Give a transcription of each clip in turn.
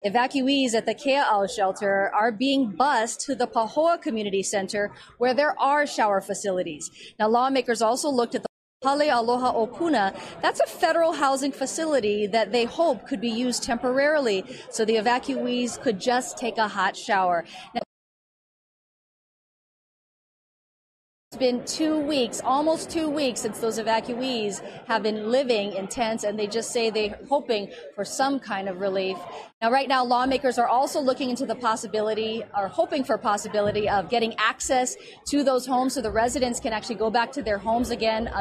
Evacuees at the Kea'au shelter are being bused to the Pahoa Community Center, where there are shower facilities. Now, lawmakers also looked at the Hale Aloha Opuna. That's a federal housing facility that they hope could be used temporarily so the evacuees could just take a hot shower. Now, it's been 2 weeks, almost 2 weeks, since those evacuees have been living in tents, and they just say they're hoping for some kind of relief. Now, right now, lawmakers are also looking into the possibility, or hoping for possibility, of getting access to those homes so the residents can actually go back to their homes again,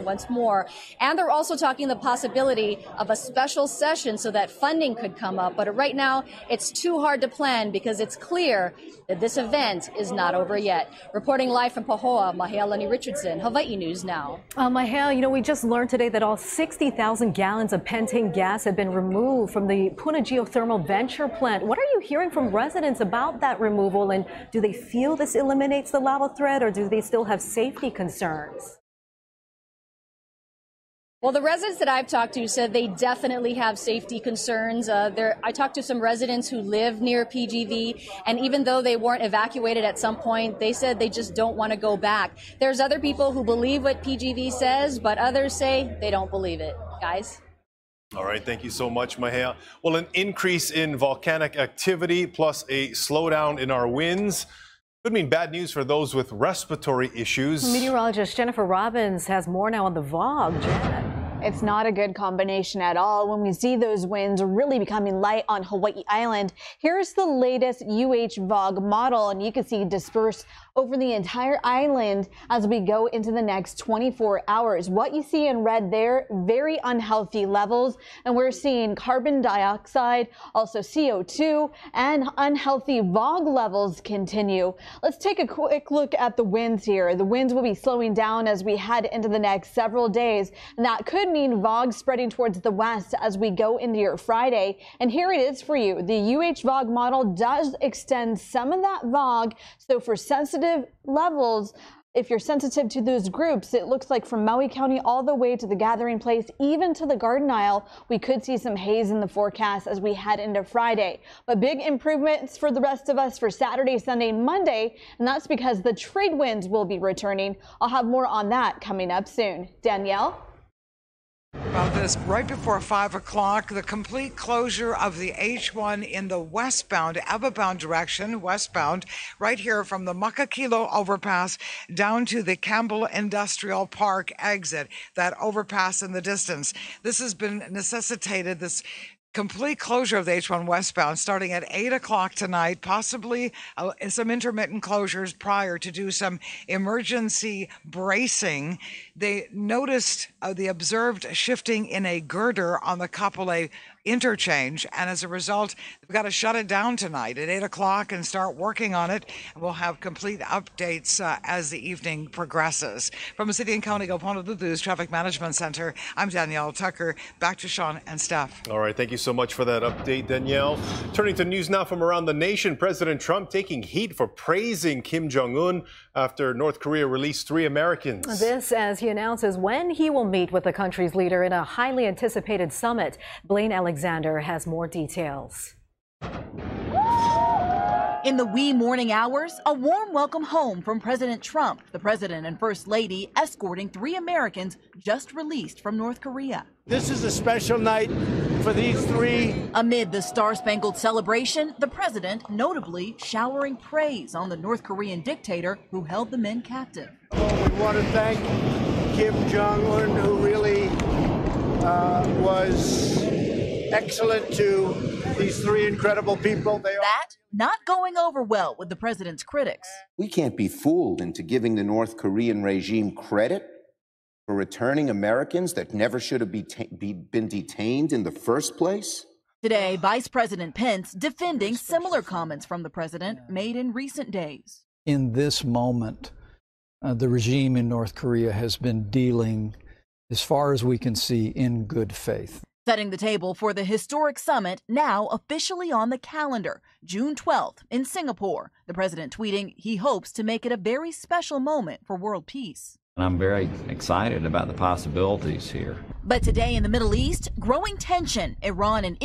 once more. And they're also talking the possibility of a special session so that funding could come up. But right now, it's too hard to plan because it's clear that this event is not over yet. Reporting live from Pahoa, Mahealani Richardson, Hawaii News Now. Mahel, we just learned today that all 60,000 gallons of pentane gas have been removed from the Pu'u geothermal venture plant. What are you hearing from residents about that removal, and do they feel this eliminates the lava threat, or do they still have safety concerns? Well, the residents that I've talked to said they definitely have safety concerns. I talked to some residents who live near PGV, and even though they weren't evacuated at some point, they said they just don't want to go back. There's other people who believe what PGV says, but others say they don't believe it. Guys? All right, thank you so much, Mahea. Well, an increase in volcanic activity plus a slowdown in our winds could mean bad news for those with respiratory issues. Meteorologist Jennifer Robbins has more now on the VOG. Jen. It's not a good combination at all when we see those winds really becoming light on Hawaii Island. Here's the latest VOG model, and you can see dispersed over the entire island as we go into the next 24 hours. What you see in red there, very unhealthy levels, and we're seeing carbon dioxide, also CO2, and unhealthy VOG levels continue. Let's take a quick look at the winds here. The winds will be slowing down as we head into the next several days, and that could mean VOG spreading towards the west as we go into your Friday. And here it is for you. The VOG model does extend some of that VOG, so for sensitive levels, if you're sensitive to those groups, it looks like from Maui County all the way to the Gathering Place, even to the Garden Isle, we could see some haze in the forecast as we head into Friday. But big improvements for the rest of us for Saturday, Sunday, and Monday, and that's because the trade winds will be returning. I'll have more on that coming up soon. Danielle? About this right before 5 o'clock, the complete closure of the H1 in the westbound, Evabound direction, westbound, right here from the Makakilo overpass down to the Campbell Industrial Park exit, that overpass in the distance. This has been necessitated, this complete closure of the H1 westbound starting at 8 o'clock tonight, possibly some intermittent closures prior to do some emergency bracing. They noticed the observed shifting in a girder on the Kapolei interchange, and as a result, they've got to shut it down tonight at 8 o'clock and start working on it. We'll have complete updates as the evening progresses. From the City and County Gopona Lulu's Traffic Management Center, I'm Danielle Tucker. Back to Sean and Steph. All right, thank you so much for that update, Danielle. Turning to news now from around the nation, President Trump taking heat for praising Kim Jong-un after North Korea released 3 Americans. This as he announces when he will meet with the country's leader in a highly anticipated summit. Blaine Alexander has more details. In the wee morning hours, a warm welcome home from President Trump, the president and first lady escorting 3 Americans just released from North Korea. This is a special night for these 3. Amid the Star-Spangled Celebration, the president notably showering praise on the North Korean dictator who held the men captive. We want to thank Kim Jong-un, who really was excellent to these 3 incredible people. That not going over well with the president's critics. We can't be fooled into giving the North Korean regime credit for returning Americans that never should have been detained in the first place. Today, Vice President Pence defending similar comments from the president made in recent days. In this moment, the regime in North Korea has been dealing, as far as we can see, in good faith. Setting the table for the historic summit now officially on the calendar, June 12th in Singapore. The president tweeting he hopes to make it a very special moment for world peace. I'm very excited about the possibilities here. But today in the Middle East, growing tension, Iran and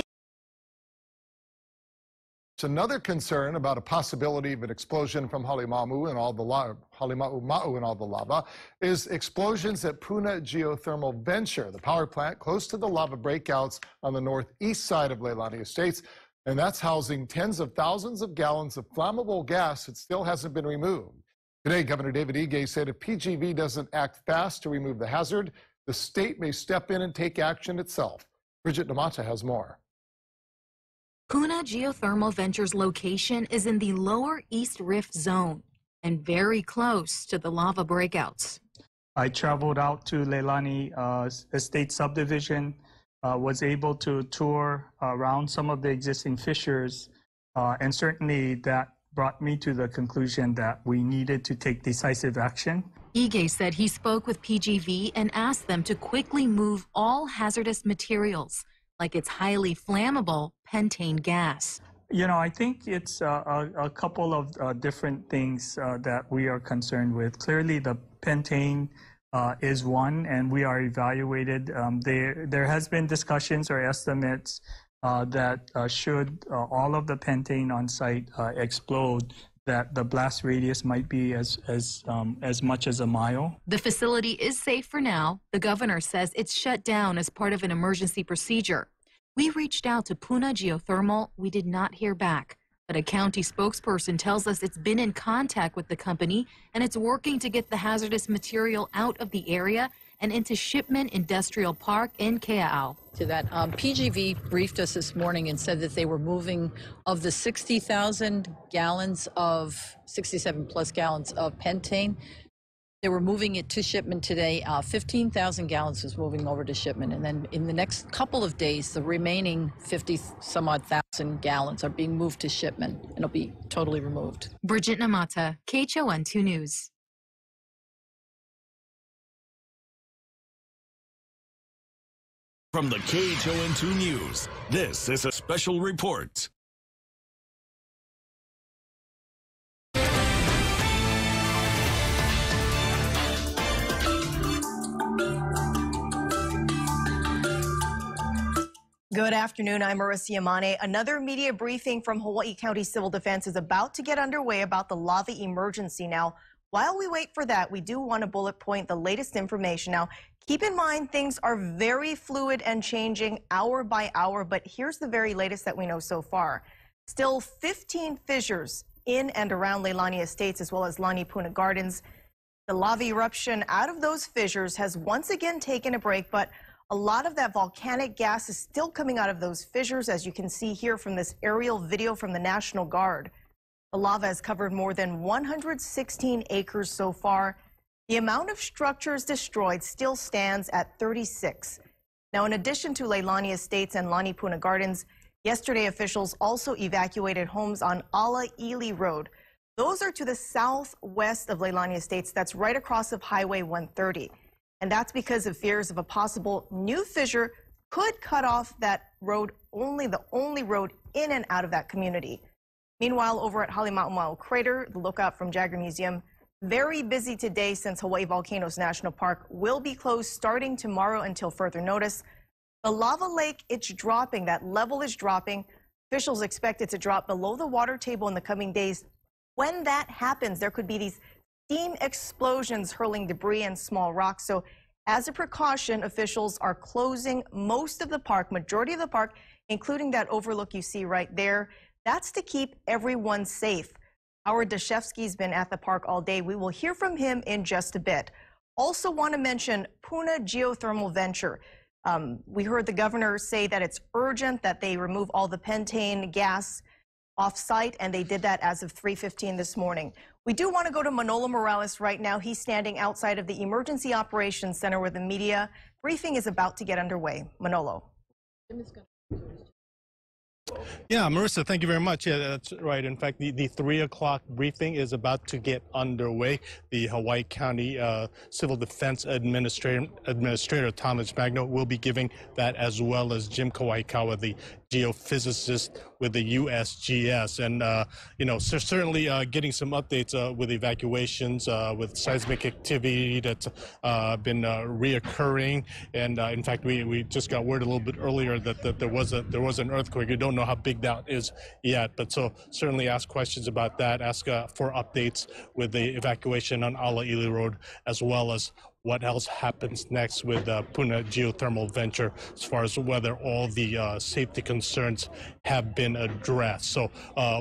Another concern about a possibility of an explosion from Halima'u and all the lava is explosions at Puna Geothermal Venture, the power plant close to the lava breakouts on the northeast side of Leilani Estates. And that's housing tens of thousands of gallons of flammable gas that still hasn't been removed. Today, Governor David Ige said if PGV doesn't act fast to remove the hazard, the state may step in and take action itself. Bridget Namata has more. Puna Geothermal Venture's location is in the lower East Rift Zone and very close to the lava breakouts. I traveled out to Leilani Estate Subdivision, was able to tour around some of the existing fissures, and certainly that brought me to the conclusion that we needed to take decisive action. Ige said he spoke with PGV and asked them to quickly move all hazardous materials, like its highly flammable pentane gas. You know, I think it's a couple of different things that we are concerned with. Clearly, the pentane is one, and we are evaluated. There has been discussions or estimates that should all of the pentane on site explode, that the blast radius might be as much as a mile. The facility is safe for now. The governor says it's shut down as part of an emergency procedure. We reached out to Puna Geothermal. We did not hear back. But a county spokesperson tells us it's been in contact with the company and it's working to get the hazardous material out of the area and into Shipment Industrial Park in Kea'au. To that, PGV briefed us this morning and said that they were moving of the 60,000 gallons of 67 plus gallons of pentane. They were moving it to Shipment today. 15,000 gallons was moving over to Shipment. And then in the next couple of days, the remaining 50 some odd thousand gallons are being moved to Shipment and it'll be totally removed. Bridget Namata, KHON 2 News. From the KHON 2 News, this is a special report. Good afternoon. I'm Marissa Yamane. Another media briefing from Hawaii County Civil Defense is about to get underway about the lava emergency. Now, while we wait for that, we do want to bullet point the latest information. Now, keep in mind things are very fluid and changing hour by hour, but here's the very latest that we know so far. Still 15 fissures in and around Leilani Estates as well as Lani Puna Gardens. The lava eruption out of those fissures has once again taken a break, but a lot of that volcanic gas is still coming out of those fissures, as you can see here from this aerial video from the National Guard. The lava has covered more than 116 acres so far. The amount of structures destroyed still stands at 36. Now, in addition to Leilani Estates and Lani Puna Gardens, yesterday officials also evacuated homes on Ala Ili Road. Those are to the southwest of Leilani Estates. That's right across of Highway 130. And that's because of fears of a possible new fissure could cut off that road, the only road in and out of that community. Meanwhile, over at Halima'u Crater, the lookout from Jagger Museum, very busy today since Hawaii Volcano's National Park will be closed starting tomorrow until further notice. The lava lake, it's dropping. That level is dropping. Officials expect it to drop below the water table in the coming days. When that happens, there could be these steam explosions hurling debris and small rocks. So as a precaution, officials are closing most of the park, majority of the park, including that overlook you see right there. That's to keep everyone safe. Howard Dashevsky's been at the park all day. We will hear from him in just a bit. Also want to mention Puna Geothermal Venture. We heard the governor say that it's urgent that they remove all the pentane gas off-site, and they did that as of 3:15 this morning. We do want to go to Manolo Morales right now. He's standing outside of the Emergency Operations Center where the media briefing is about to get underway. Manolo. Yeah, Marissa, thank you very much. Yeah, that's right. In fact, the 3 o'clock briefing is about to get underway. The Hawaii County Civil Defense Administrator Thomas Magno will be giving that, as well as Jim Kawaikawa, the geophysicist with the USGS, and you know, so certainly getting some updates with evacuations, with seismic activity that's been reoccurring, and in fact, we just got word a little bit earlier that there was an earthquake. We don't know how big that is yet, but so certainly ask questions about that. Ask for updates with the evacuation on Ala-Ili Road, as well as what else happens next with Puna geothermal venture, as far as whether all the safety concerns have been addressed. So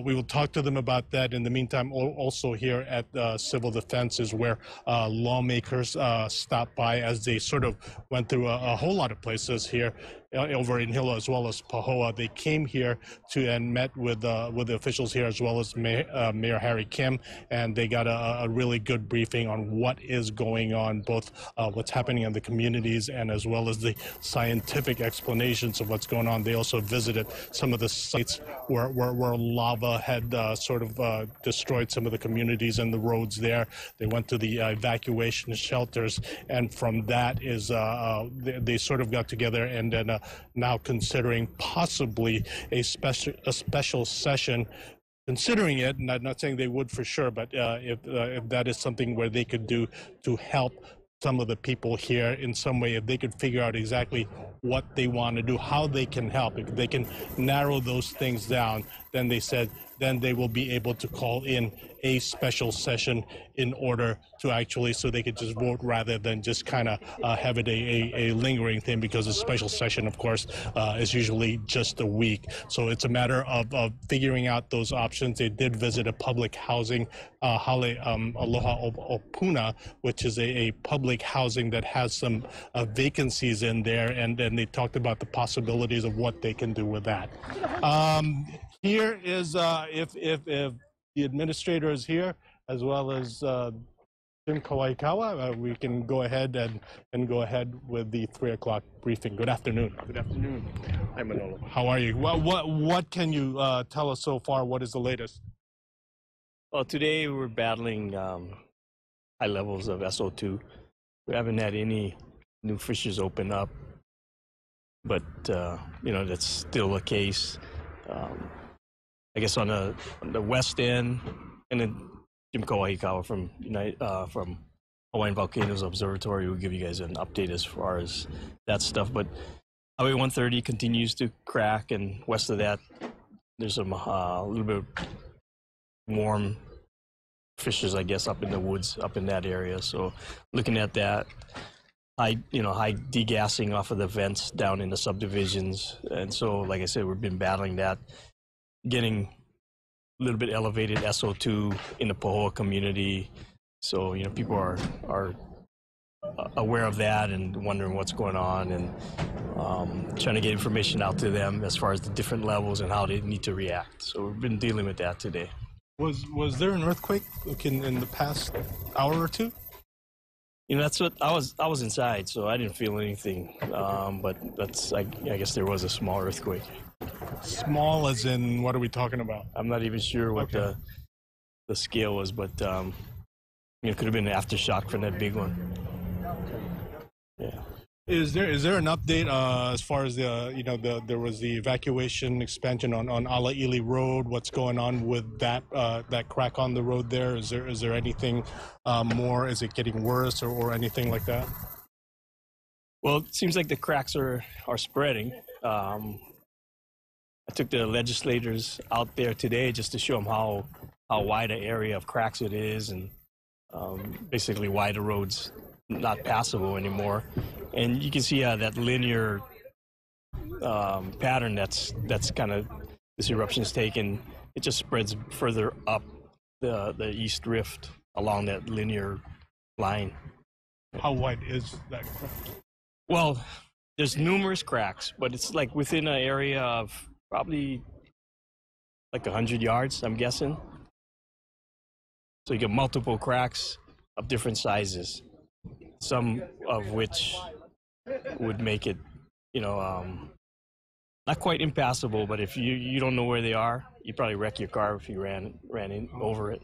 we will talk to them about that. In the meantime, also here at Civil Defense is where lawmakers stopped by as they sort of went through a whole lot of places here over in Hilo as well as Pahoa. They came here and met with the officials here, as well as Mayor Harry Kim, and they got a really good briefing on what is going on, both what's happening in the communities and as well as the scientific explanations of what's going on. They also visited some of the sites where lava had sort of destroyed some of the communities and the roads there. They went to the evacuation shelters, and from that is they sort of got together and then now considering possibly a special session, considering it, and I'm not saying they would for sure, but if that is something where they could do to help some of the people here in some way, if they could figure out exactly what they want to do, how they can help. If they can narrow those things down, then they said, then they will be able to call in a special session in order to actually, so they could just vote rather than just kind of have it a lingering thing, because a special session, of course, is usually just a week. So it's a matter of figuring out those options. They did visit a public housing, Hale Aloha o Puna, which is a public housing that has some vacancies in there, and then they talked about the possibilities of what they can do with that. Here is, if the administrator is here, as well as Jim Kawaikawa, we can go ahead and go ahead with the 3 o'clock briefing. Good afternoon. Good afternoon. Hi, Manolo. How are you? Well, what can you tell us so far? What is the latest? Well, today we're battling high levels of SO2. We haven't had any new fissures open up, but you know, that's still the case. I guess on the west end, and then Jim Kawaikawa from Hawaiian Volcanoes Observatory will give you guys an update as far as that stuff. But Highway 130 continues to crack, and west of that, there's some a little bit warm fissures, I guess, up in the woods, up in that area. So looking at that, high degassing off of the vents down in the subdivisions, and so like I said, we've been battling that, getting a little bit elevated SO2 in the Pahoa community. So, you know, people are aware of that and wondering what's going on, and trying to get information out to them as far as the different levels and how they need to react. So we've been dealing with that today. Was there an earthquake in the past hour or two? You know, that's what I was inside, so I didn't feel anything. But I guess there was a small earthquake. Small as in, what are we talking about? I'm not even sure what the scale was, but it could have been an aftershock from that big one. Yeah. Is there an update as far as there was the evacuation expansion on Ala-Ili Road? What's going on with that crack on the road there? Is there anything more? Is it getting worse or anything like that? Well, it seems like the cracks are spreading. I took the legislators out there today just to show them how wide an area of cracks it is, and basically why the road's not passable anymore. And you can see that linear pattern that's kind of this eruption's taken. It just spreads further up the East Rift along that linear line. How wide is that crack? Well, there's numerous cracks, but it's like within an area of probably like 100 yards, I'm guessing. So you get multiple cracks of different sizes, some of which would make it, not quite impassable, but if you don't know where they are, you probably wreck your car if you ran in over it.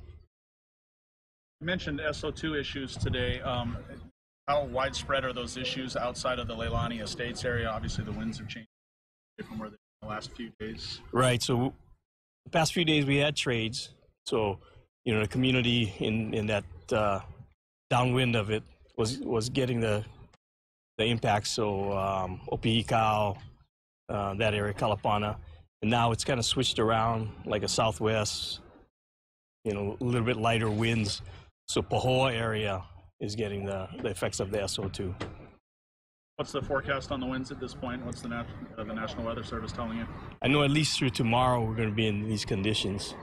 You mentioned SO2 issues today. How widespread are those issues outside of the Leilani Estates area? Obviously, the winds are changing from where they the last few days? Right. So the past few days we had trades. So, the community in that downwind of it was getting the impact. So Opihikau, that area, Kalapana, and now it's kind of switched around like a southwest, a little bit lighter winds. So Pahoa area is getting the effects of the SO2. What's the forecast on the winds at this point? What's the National Weather Service telling you? I know at least through tomorrow we're going to be in these conditions.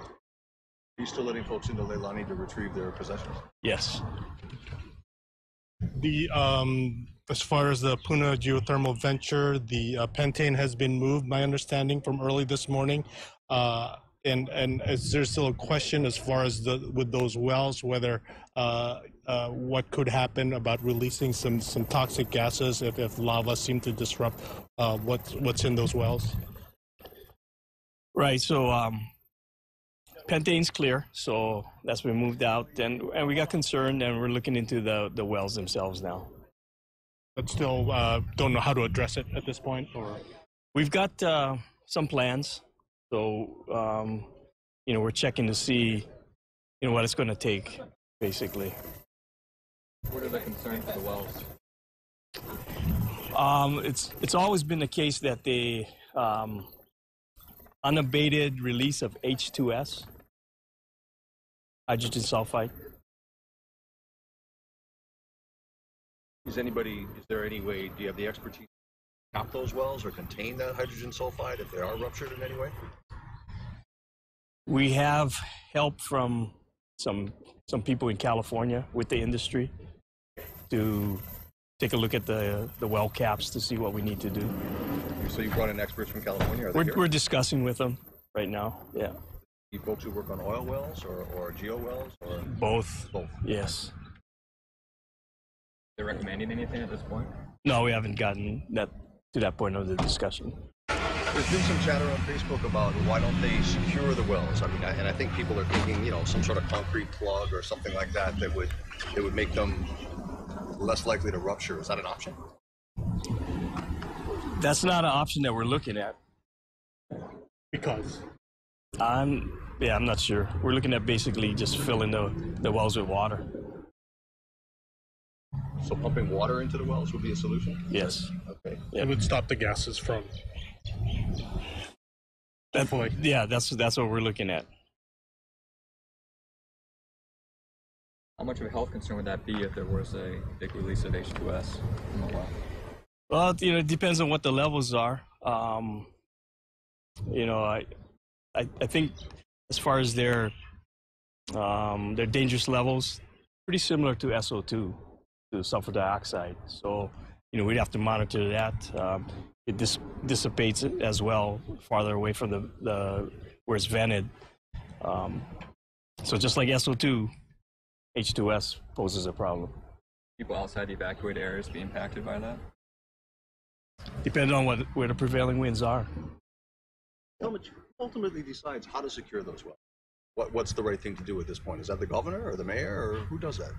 Are you still letting folks into Leilani to retrieve their possessions? Yes. As far as the Puna geothermal venture, the pentane has been moved, my understanding, from early this morning. And is there still a question as far as with those wells, whether what could happen about releasing some toxic gases if lava seemed to disrupt what's in those wells? Right. So pentane's clear, so that's been moved out, and we got concerned, and we're looking into the wells themselves now. But still don't know how to address it at this point, or we've got some plans. So we're checking to see what it's going to take, basically. What are the concerns for the wells? It's always been the case that the unabated release of H2S, hydrogen sulfide. Is there any way, do you have the expertise to cap those wells or contain that hydrogen sulfide if they are ruptured in any way? We have help from some people in California with the industry to take a look at the well caps to see what we need to do. So you brought in experts from California? Are they here? We're discussing with them right now, yeah. You folks who work on oil wells or geo wells? Or? Both. Both. Yes. They're recommending anything at this point? No, we haven't gotten to that point of the discussion. There's been some chatter on Facebook about why don't they secure the wells? I mean, and I think people are thinking, some sort of concrete plug or something like that that would make them less likely to rupture. Is that an option? That's not an option that we're looking at. Because? I'm not sure. We're looking at basically just filling the wells with water. So pumping water into the wells would be a solution? Yes. Okay. It would stop the gases from... That's what we're looking at. How much of a health concern would that be if there was a big release of H2S from the well? Well, it depends on what the levels are. I think as far as their dangerous levels, pretty similar to SO2, to sulfur dioxide. So, we'd have to monitor that. It dissipates as well farther away from the where it's vented. So just like SO2, H2S poses a problem. People outside the evacuated areas be impacted by that? Depending on where the prevailing winds are. Who ultimately decides how to secure those wells? What's the right thing to do at this point? Is that the governor or the mayor, or who does that?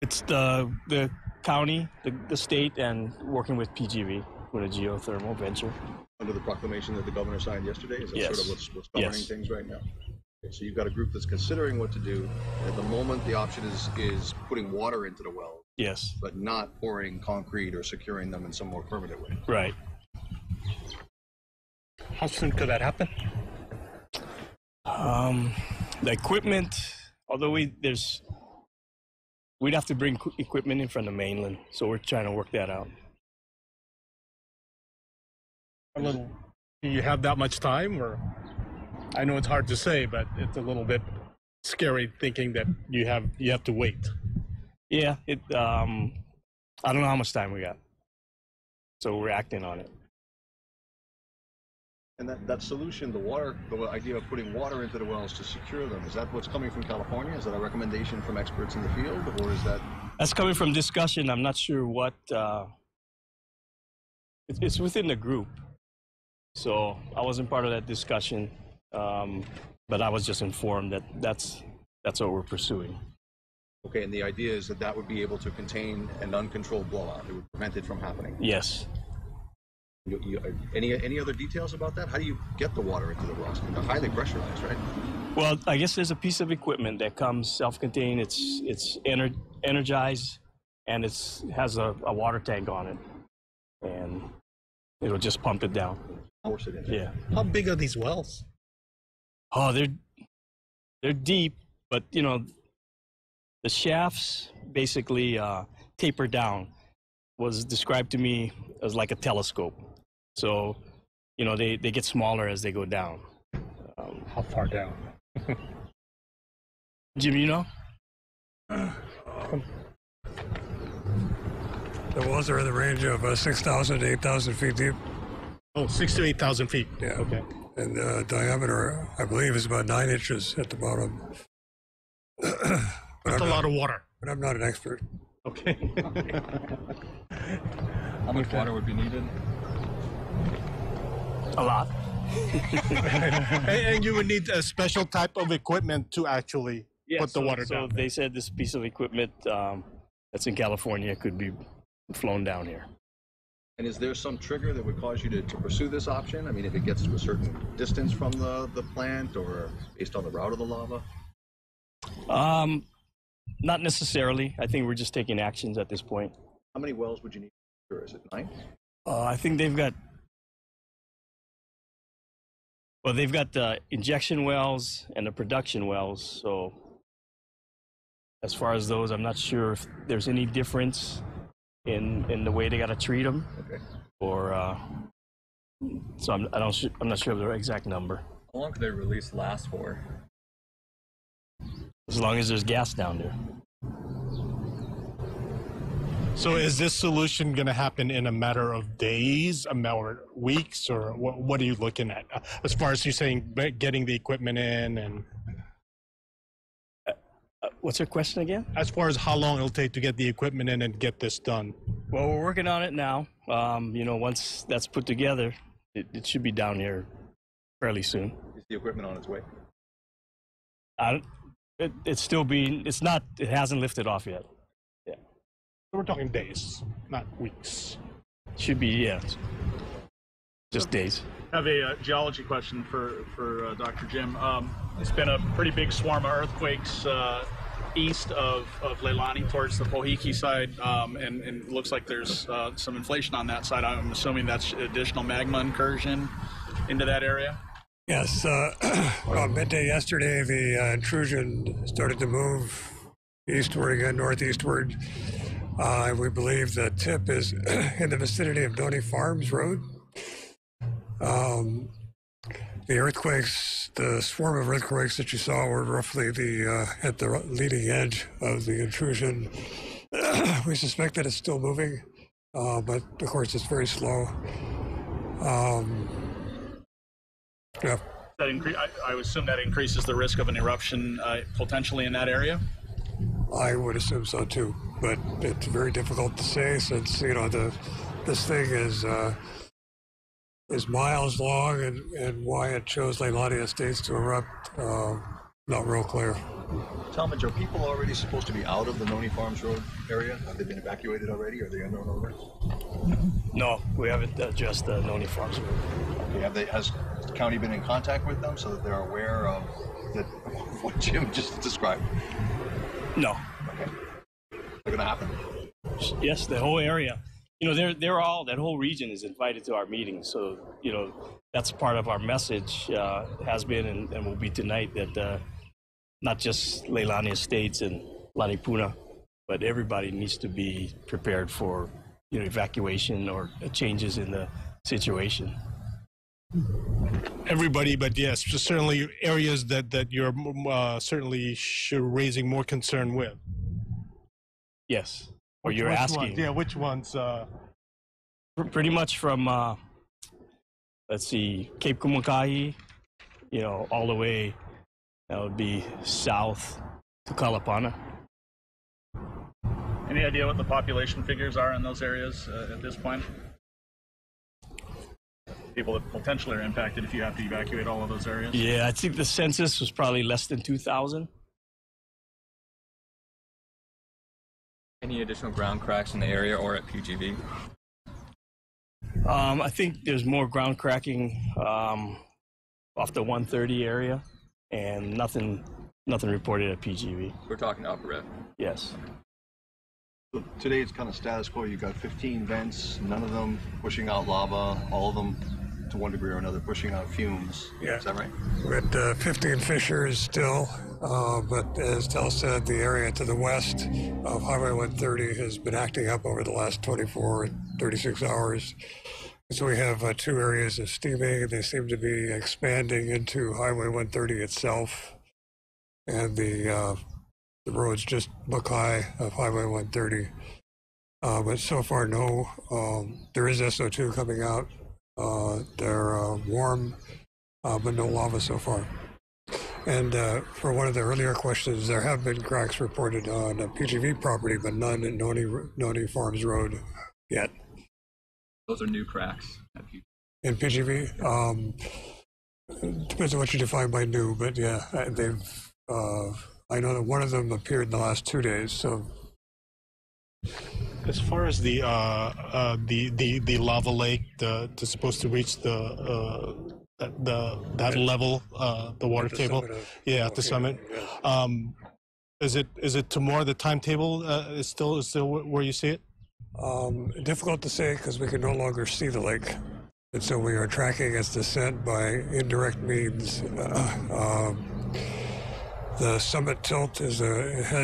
It's the county, the state, and working with PGV, with a geothermal venture. Under the proclamation that the governor signed yesterday? Is that Yes. sort of what's governing things right now? Okay, so you've got a group that's considering what to do. At the moment, the option is putting water into the well. Yes. But not pouring concrete or securing them in some more permanent way. Right. How soon could that happen? The equipment, although we'd have to bring equipment in from the mainland, so we're trying to work that out. Do you have that much time, or? I know it's hard to say, but it's a little bit scary thinking that you have to wait. Yeah, I don't know how much time we got, so we're acting on it. And that solution, the idea of putting water into the wells to secure them, is that what's coming from California? Is that a recommendation from experts in the field, or is that? That's coming from discussion. I'm not sure what. It's within the group, so I wasn't part of that discussion, but I was just informed that that's what we're pursuing. Okay, and the idea is that would be able to contain an uncontrolled blowout. It would prevent it from happening. Yes. Any other details about that? How do you get the water into the wells? I mean, they're highly pressurized, right? Well, I guess there's a piece of equipment that comes self-contained. It's energized, and has a water tank on it, and it'll just pump it down. Force it in. Yeah. How big are these wells? Oh, they're deep, but you know, the shafts basically taper down. Was described to me as like a telescope. So, you know, they get smaller as they go down. How far down? Jim, you know? The wells are in the range of 6,000 to 8,000 feet deep. Oh, 6,000 to 8,000 feet. Yeah. Okay. And the diameter, I believe, is about 9 inches at the bottom. That's a lot of water. But I'm not an expert. Okay. How much water would be needed? A lot. And you would need a special type of equipment to actually put the water down. So they said this piece of equipment that's in California could be flown down here. And is there some trigger that would cause you to pursue this option? I mean, if it gets to a certain distance from the plant, or based on the route of the lava? Not necessarily. I think we're just taking actions at this point. How many wells would you need? Or is it 9? I think they've got the injection wells and the production wells. So as far as those, I'm not sure if there's any difference in the way they got to treat them. Okay. Or so I'm not sure of the exact number. How long could their release last for? As long as there's gas down there. So is this solution going to happen in a matter of days, a matter of weeks, or what are you looking at? As far as you're saying, getting the equipment in and... What's your question again? As far as how long it'll take to get the equipment in and get this done. Well, we're working on it now. You know, once that's put together, it should be down here fairly soon. Is the equipment on its way? It hasn't lifted off yet. Yeah. So we're talking days, not weeks. Should be, yeah. Just days. I have a geology question for Dr. Jim. It's been a pretty big swarm of earthquakes east of Leilani towards the Pohiki side, and it looks like there's some inflation on that side. I'm assuming that's additional magma incursion into that area? Yes. Around midday yesterday, the intrusion started to move eastward again, northeastward. We believe the tip is in the vicinity of Donny Farms Road. The earthquakes, the swarm of earthquakes that you saw were roughly at the leading edge of the intrusion. We suspect that it's still moving, but of course it's very slow. Yeah. I would assume that increases the risk of an eruption potentially in that area? I would assume so too, but it's very difficult to say since, you know, this thing is miles long, and why it chose Leilani Estates to erupt, not real clear. Talmadge, are people already supposed to be out of the Noni Farms Road area? Have they been evacuated already? Are they unknown over? No, we haven't addressed the Noni Farms Road. Okay, has the county been in contact with them so that they're aware of what Jim just described? No. Okay. They're going to happen? Yes, the whole area. You know, that whole region is invited to our meetings. So, you know, that's part of our message, has been and will be tonight, that not just Leilani Estates and Lanipuna, but everybody needs to be prepared for, you know, evacuation or changes in the situation. Everybody, but yes, just certainly areas that you're certainly raising more concern with. Yes. Or you're asking. Ones? Yeah, which ones? Pretty much from, let's see, Cape Kumukahi, you know, all the way, that would be south to Kalapana. Any idea what the population figures are in those areas at this point? People that potentially are impacted if you have to evacuate all of those areas? Yeah, I think the census was probably less than 2,000. Any additional ground cracks in the area or at PGV? I think there's more ground cracking off the 130 area, and nothing reported at PGV. We're talking upper red. Yes. So today it's kind of status quo. You got 15 vents, none of them pushing out lava, all of them to one degree or another pushing out fumes. Yeah. Is that right? We're at 15 fissures still, but as Tel said, the area to the west of Highway 130 has been acting up over the last 24, 36 hours. So we have two areas of steaming. They seem to be expanding into Highway 130 itself, and the roads just look high of Highway 130. But so far, no. There is SO2 coming out. They're warm, but no lava so far. And for one of the earlier questions, there have been cracks reported on a PGV property, but none at Noni Farms Road yet. Those are new cracks at PGV. In PGV, depends on what you define by new, but yeah, they've. I know that one of them appeared in the last 2 days. So, as far as the lava lake, that's supposed to reach that level, the water table, at the summit. Is it tomorrow? The timetable is still where you see it? Difficult to say because we can no longer see the lake, and so we are tracking its descent by indirect means. The summit tilt has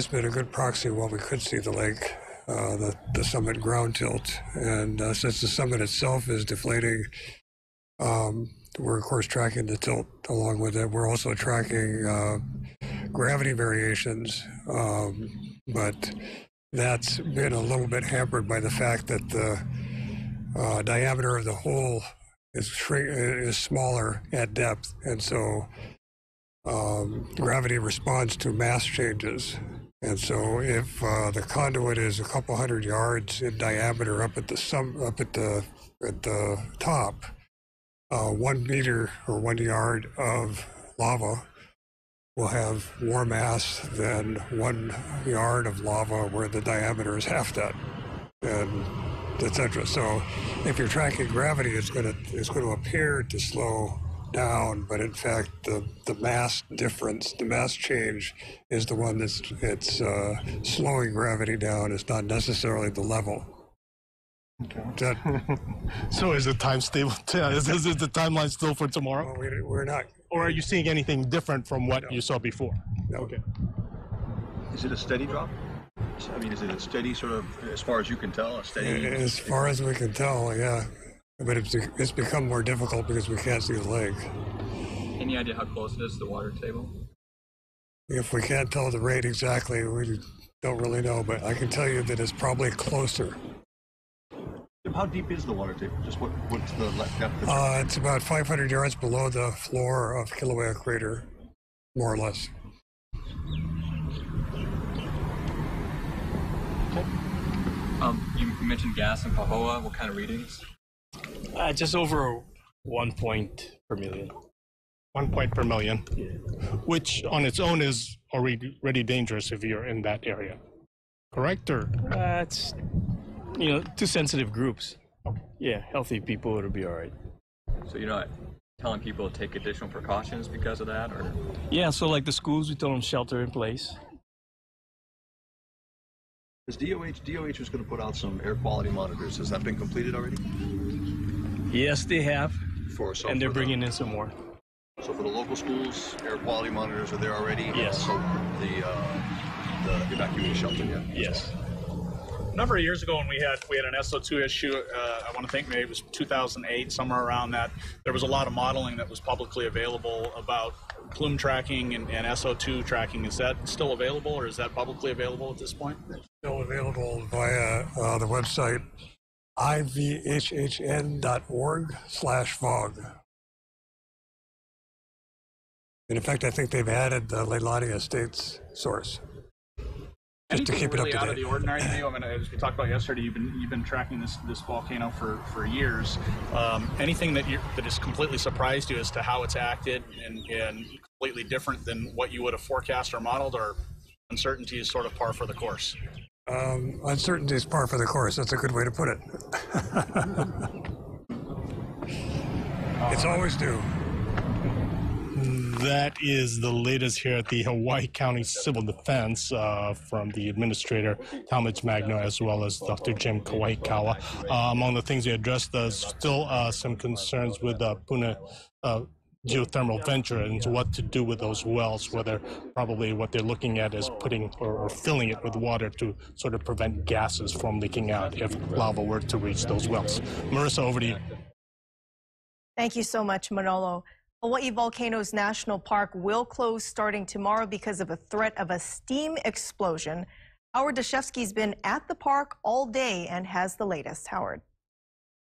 been a good proxy while we could see the lake, the summit ground tilt. And since the summit itself is deflating, we're of course tracking the tilt along with it. We're also tracking gravity variations, but that's been a little bit hampered by the fact that the diameter of the hole is smaller at depth, and so gravity responds to mass changes. And so if the conduit is a couple hundred yards in diameter up at the top, 1 meter or 1 yard of lava will have more mass than 1 yard of lava where the diameter is half that, and etc. So if you're tracking gravity, it's going to appear to slow down, but in fact the mass difference, the mass change is the one that's slowing gravity down. It's not necessarily the level. Okay. So is the time stable? Is the timeline still for tomorrow? Well, we're not. Or are you seeing anything different from what you saw before? No. Okay. Is it a steady drop? I mean, is it a steady sort of, as far as you can tell, a steady? As far as we can tell, yeah. But it's become more difficult because we can't see the lake. Any idea how close it is to the water table? If we can't tell the rate exactly, we don't really know, but I can tell you that it's probably closer. How deep is the water table? Just what's the depth? It's about 500 yards below the floor of Kilauea Crater, more or less. You mentioned gas in Pahoa. What kind of readings? Just over 1 point per million. 1 point per million, yeah. Which on its own is already dangerous if you're in that area. Correct, or? It's, two sensitive groups. Yeah, healthy people, it'll be all right. So you're not telling people to take additional precautions because of that, or? Yeah, so like the schools, we told them shelter in place. Is DOH was going to put out some air quality monitors. Has that been completed already? Yes, they have. And they're bringing in some more. So for the local schools, air quality monitors are there already? Yes. And also the evacuation shelter, yeah? Yes. A number of years ago when we had an SO2 issue, I want to think maybe it was 2008, somewhere around that, there was a lot of modeling that was publicly available about plume tracking and SO2 tracking. Is that still available, or is that publicly available at this point? It's still available via the website ivhhn.org/fog. And in fact, I think they've added the Leilani Estates source. Just to keep it up to date. Out of the ordinary to you? I mean, as we talked about yesterday, you've been tracking this volcano for years. Anything that is completely surprised you as to how it's acted and completely different than what you would have forecast or modeled, or uncertainty is sort of par for the course? Uncertainty is par for the course. That's a good way to put it. It's always due. That is the latest here at the Hawaii County Civil Defense from the administrator, Talmadge Magno, as well as Dr. Jim Kawaikawa. Among the things they addressed, there's still some concerns with Puna geothermal venture and what to do with those wells, whether probably what they're looking at is putting or filling it with water to sort of prevent gases from leaking out if lava were to reach those wells. Marissa, over to you. Thank you so much, Manolo. Hawaii Volcano's National Park will close starting tomorrow because of a threat of a steam explosion. Howard Dashevsky's been at the park all day and has the latest. Howard.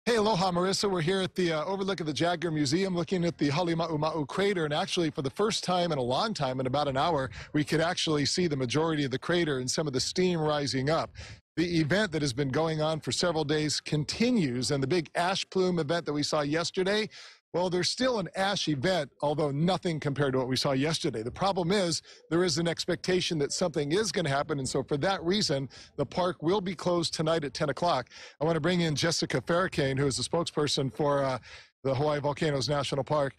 Hey, aloha, Marissa. We're here at the overlook of the Jagger Museum looking at the Halima'uma'u crater. And actually, for the first time in a long time, in about an hour, we could actually see the majority of the crater and some of the steam rising up. The event that has been going on for several days continues. And the big ash plume event that we saw yesterday, well, there's still an ash event, although nothing compared to what we saw yesterday. The problem is there is an expectation that something is going to happen. And so for that reason, the park will be closed tonight at 10 o'clock. I want to bring in Jessica Farrakane, who is the spokesperson for the Hawaii Volcanoes National Park.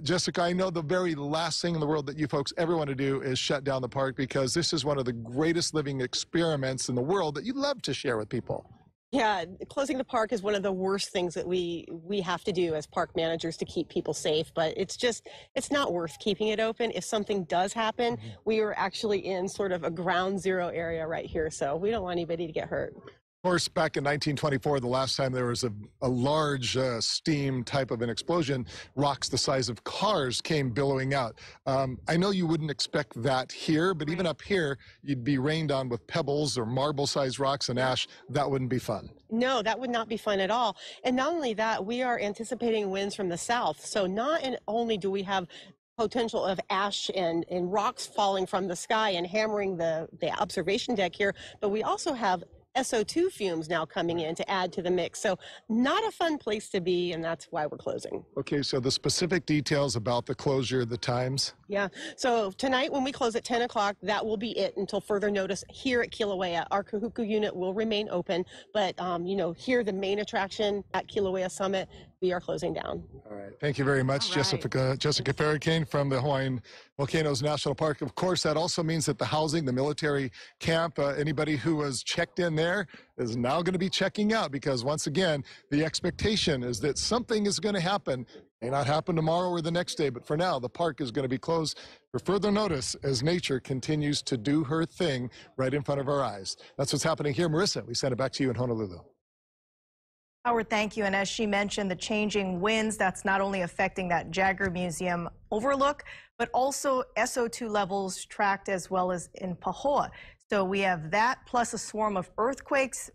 Jessica, I know the very last thing in the world that you folks ever want to do is shut down the park, because this is one of the greatest living experiments in the world that you love to share with people. Yeah, closing the park is one of the worst things that we have to do as park managers to keep people safe, but it's not worth keeping it open. If something does happen, we are actually in sort of a ground zero area right here, so we don't want anybody to get hurt. Of course, back in 1924, the last time there was a large steam type of an explosion, rocks the size of cars came billowing out. I know you wouldn't expect that here, but even up here, you'd be rained on with pebbles or marble-sized rocks and ash. That wouldn't be fun. No, that would not be fun at all. And not only that, we are anticipating winds from the south. So not only do we have potential of ash and rocks falling from the sky and hammering the observation deck here, but we also have SO2 fumes now coming in to add to the mix. So not a fun place to be, and that's why we're closing. Okay, so the specific details about the closure, the times? Yeah, so tonight when we close at 10 o'clock, that will be it until further notice here at Kilauea. Our Kahuku unit will remain open, but here the main attraction at Kilauea Summit, we are closing down. All right, thank you very much, Jessica Farrakane from the Hawaiian Volcanoes National Park. Of course, that also means that the housing, the military camp, anybody who was checked in there is now going to be checking out, because once again, the expectation is that something is going to happen. May not happen tomorrow or the next day, but for now, the park is going to be closed for further notice as nature continues to do her thing right in front of our eyes. That's what's happening here. Marissa, we send it back to you in Honolulu. Howard, thank you. And as she mentioned, the changing winds, that's not only affecting that Jagger Museum overlook, but also SO2 levels tracked as well as in Pahoa. So we have that plus a swarm of earthquakes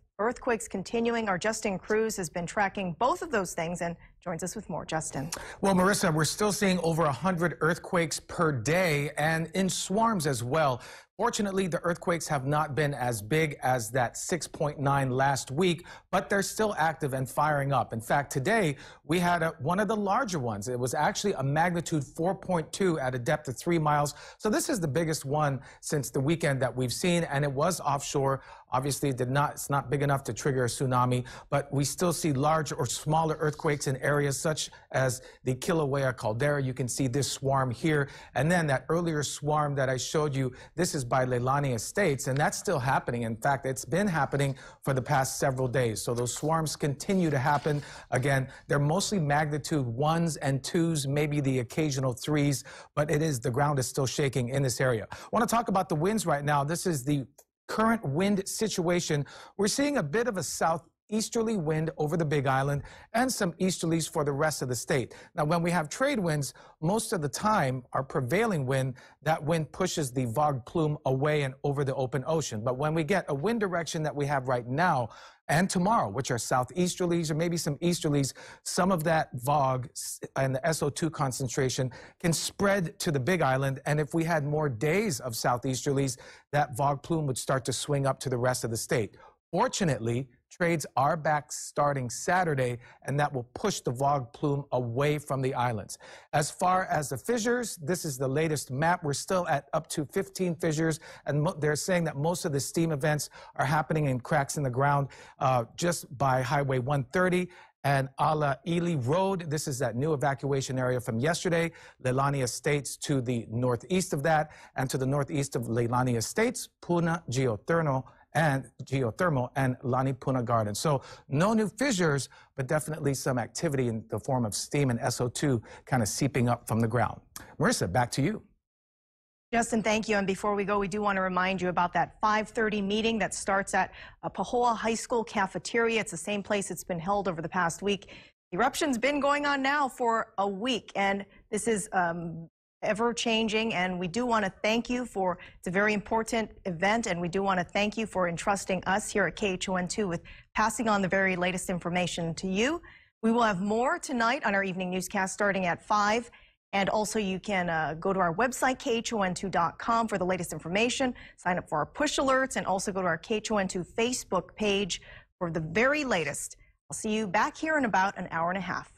continuing. Our Justin Cruz has been tracking both of those things and joins us with more. Justin. Well, Marissa, we're still seeing over 100 earthquakes per day and in swarms as well. Fortunately, the earthquakes have not been as big as that 6.9 last week, but they're still active and firing up. In fact, today we had one of the larger ones. It was actually a magnitude 4.2 at a depth of 3 miles. So this is the biggest one since the weekend that we've seen, and it was offshore. Obviously, it's not big enough to trigger a tsunami, but we still see larger or smaller earthquakes in areas such as the Kilauea caldera. You can see this swarm here, and then that earlier swarm that I showed you, this is by Leilani Estates, and that's still happening. In fact, it's been happening for the past several days. So those swarms continue to happen. Again, they're mostly magnitude 1s and 2s, maybe the occasional 3s, but the ground is still shaking in this area. I want to talk about the winds right now. This is the current wind situation. We're seeing a bit of a southeasterly wind over the Big Island and some easterlies for the rest of the state. Now, when we have trade winds, most of the time, our prevailing wind, that wind pushes the VOG plume away and over the open ocean. But when we get a wind direction that we have right now and tomorrow, which are southeasterlies or maybe some easterlies, some of that VOG and the SO2 concentration can spread to the Big Island. And if we had more days of southeasterlies, that VOG plume would start to swing up to the rest of the state. Fortunately, trades are back starting Saturday, and that will push the VOG plume away from the islands. As far as the fissures, this is the latest map. We're still at up to 15 fissures, and they're saying that most of the steam events are happening in cracks in the ground just by Highway 130 and Ala Ili Road. This is that new evacuation area from yesterday. Leilani Estates to the northeast of that, and to the northeast of Leilani Estates, Puna Geothermal and Lani Puna Garden. So no new fissures, but definitely some activity in the form of steam and SO2 kind of seeping up from the ground. Marissa, back to you. Justin, thank you. And before we go, we do want to remind you about that 5:30 meeting that starts at Pahoa High School cafeteria. It's the same place it's been held over the past week. Eruption's been going on now for a week, and this is ever changing. And we do want to thank you for, it's a very important event, and we do want to thank you for entrusting us here at KHON2 with passing on the very latest information to you. We will have more tonight on our evening newscast starting at 5. And also you can go to our website, khon2.com, for the latest information, sign up for our push alerts, and also go to our KHON2 Facebook page for the very latest. I'll see you back here in about an hour and a half.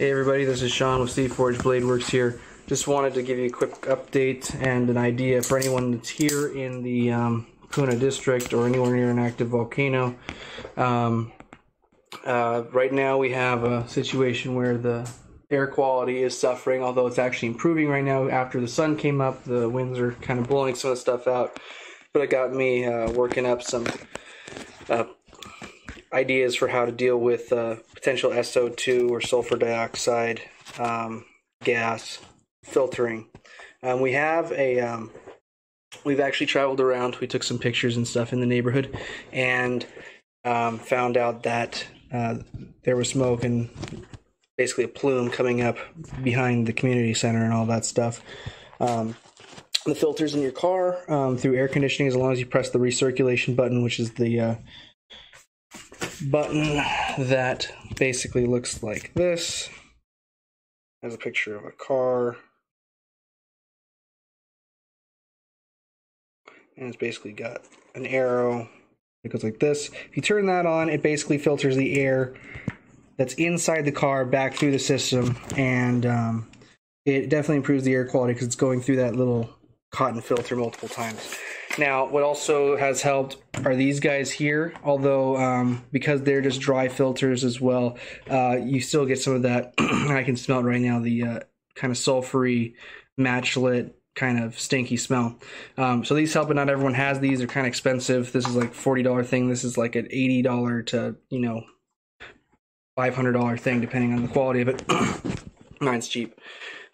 Hey everybody, this is Sean with Forge Blade Works here. Just wanted to give you a quick update and an idea for anyone that's here in the Pu'u district or anywhere near an active volcano. Right now we have a situation where the air quality is suffering, although it's actually improving right now. After the sun came up, the winds are kind of blowing some of the stuff out, but it got me working up some ideas for how to deal with potential SO2 or sulfur dioxide gas filtering. We have a we've actually traveled around. We took some pictures and stuff in the neighborhood and found out that there was smoke and basically a plume coming up behind the community center and all that stuff. The filters in your car through air conditioning, as long as you press the recirculation button, which is the button that basically looks like this. There's a picture of a car. And it's basically got an arrow. It goes like this. If you turn that on, it basically filters the air that's inside the car back through the system, and it definitely improves the air quality because it's going through that little cotton filter multiple times. Now, what also has helped are these guys here, although because they're just dry filters as well, you still get some of that, I can smell it right now, the kind of sulfury, matchlit, kind of stinky smell. So these help, but not everyone has these. They're kind of expensive. This is like a $40 thing. This is like an $80 to, $500 thing, depending on the quality of it. Mine's cheap.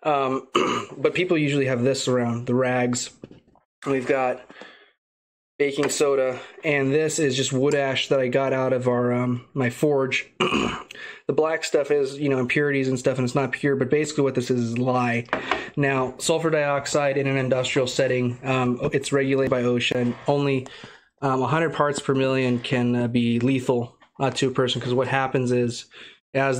But people usually have this around, the rags. We've got baking soda, and this is just wood ash that I got out of our my forge. The black stuff is, impurities and stuff, and it's not pure, but basically what this is lye. Now, sulfur dioxide in an industrial setting, it's regulated by OSHA, and only 100 parts per million can be lethal to a person, because what happens is, as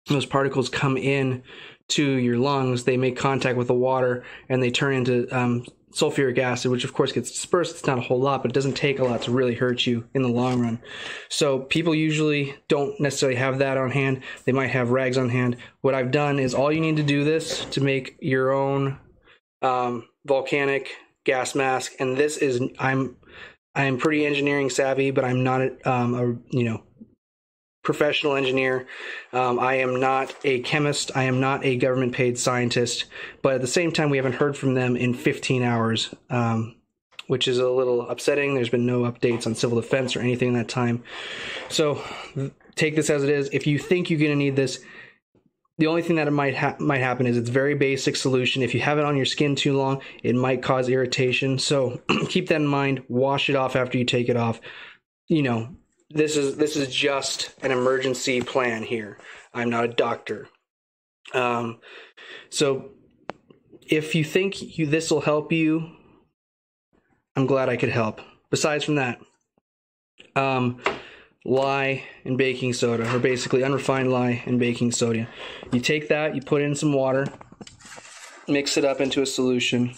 those particles come in to your lungs, they make contact with the water, and they turn into sulfuric acid, which of course gets dispersed. It's not a whole lot, but it doesn't take a lot to really hurt you in the long run. So people usually don't necessarily have that on hand. They might have rags on hand. What I've done is, all you need to do this to make your own volcanic gas mask. And this is, I'm pretty engineering savvy, but I'm not a professional engineer. I am not a chemist. I am not a government paid scientist, but at the same time, we haven't heard from them in 15 hours, which is a little upsetting. There's been no updates on civil defense or anything in that time. So take this as it is. If you think you're going to need this, the only thing that it might happen is it's very basic solution. If you have it on your skin too long, it might cause irritation. So keep that in mind. Wash it off after you take it off. This is just an emergency plan here. I'm not a doctor. So if you think this will help you, I'm glad I could help. Besides from that, lye and baking soda, or basically unrefined lye and baking soda. You take that, you put it in some water, mix it up into a solution,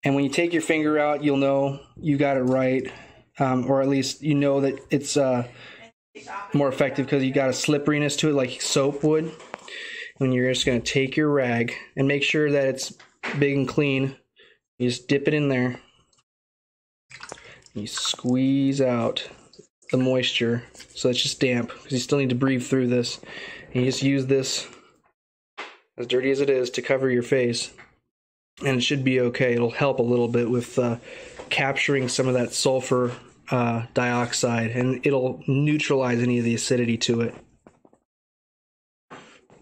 and when you take your finger out, you'll know you got it right. Or at least you know that it's more effective because you got a slipperiness to it like soap would. When you're just going to take your rag and make sure that it's big and clean, you just dip it in there. You squeeze out the moisture so it's just damp, because you still need to breathe through this. And you just use this, as dirty as it is, to cover your face. And it should be okay. It'll help a little bit with capturing some of that sulfur dioxide, and it'll neutralize any of the acidity to it.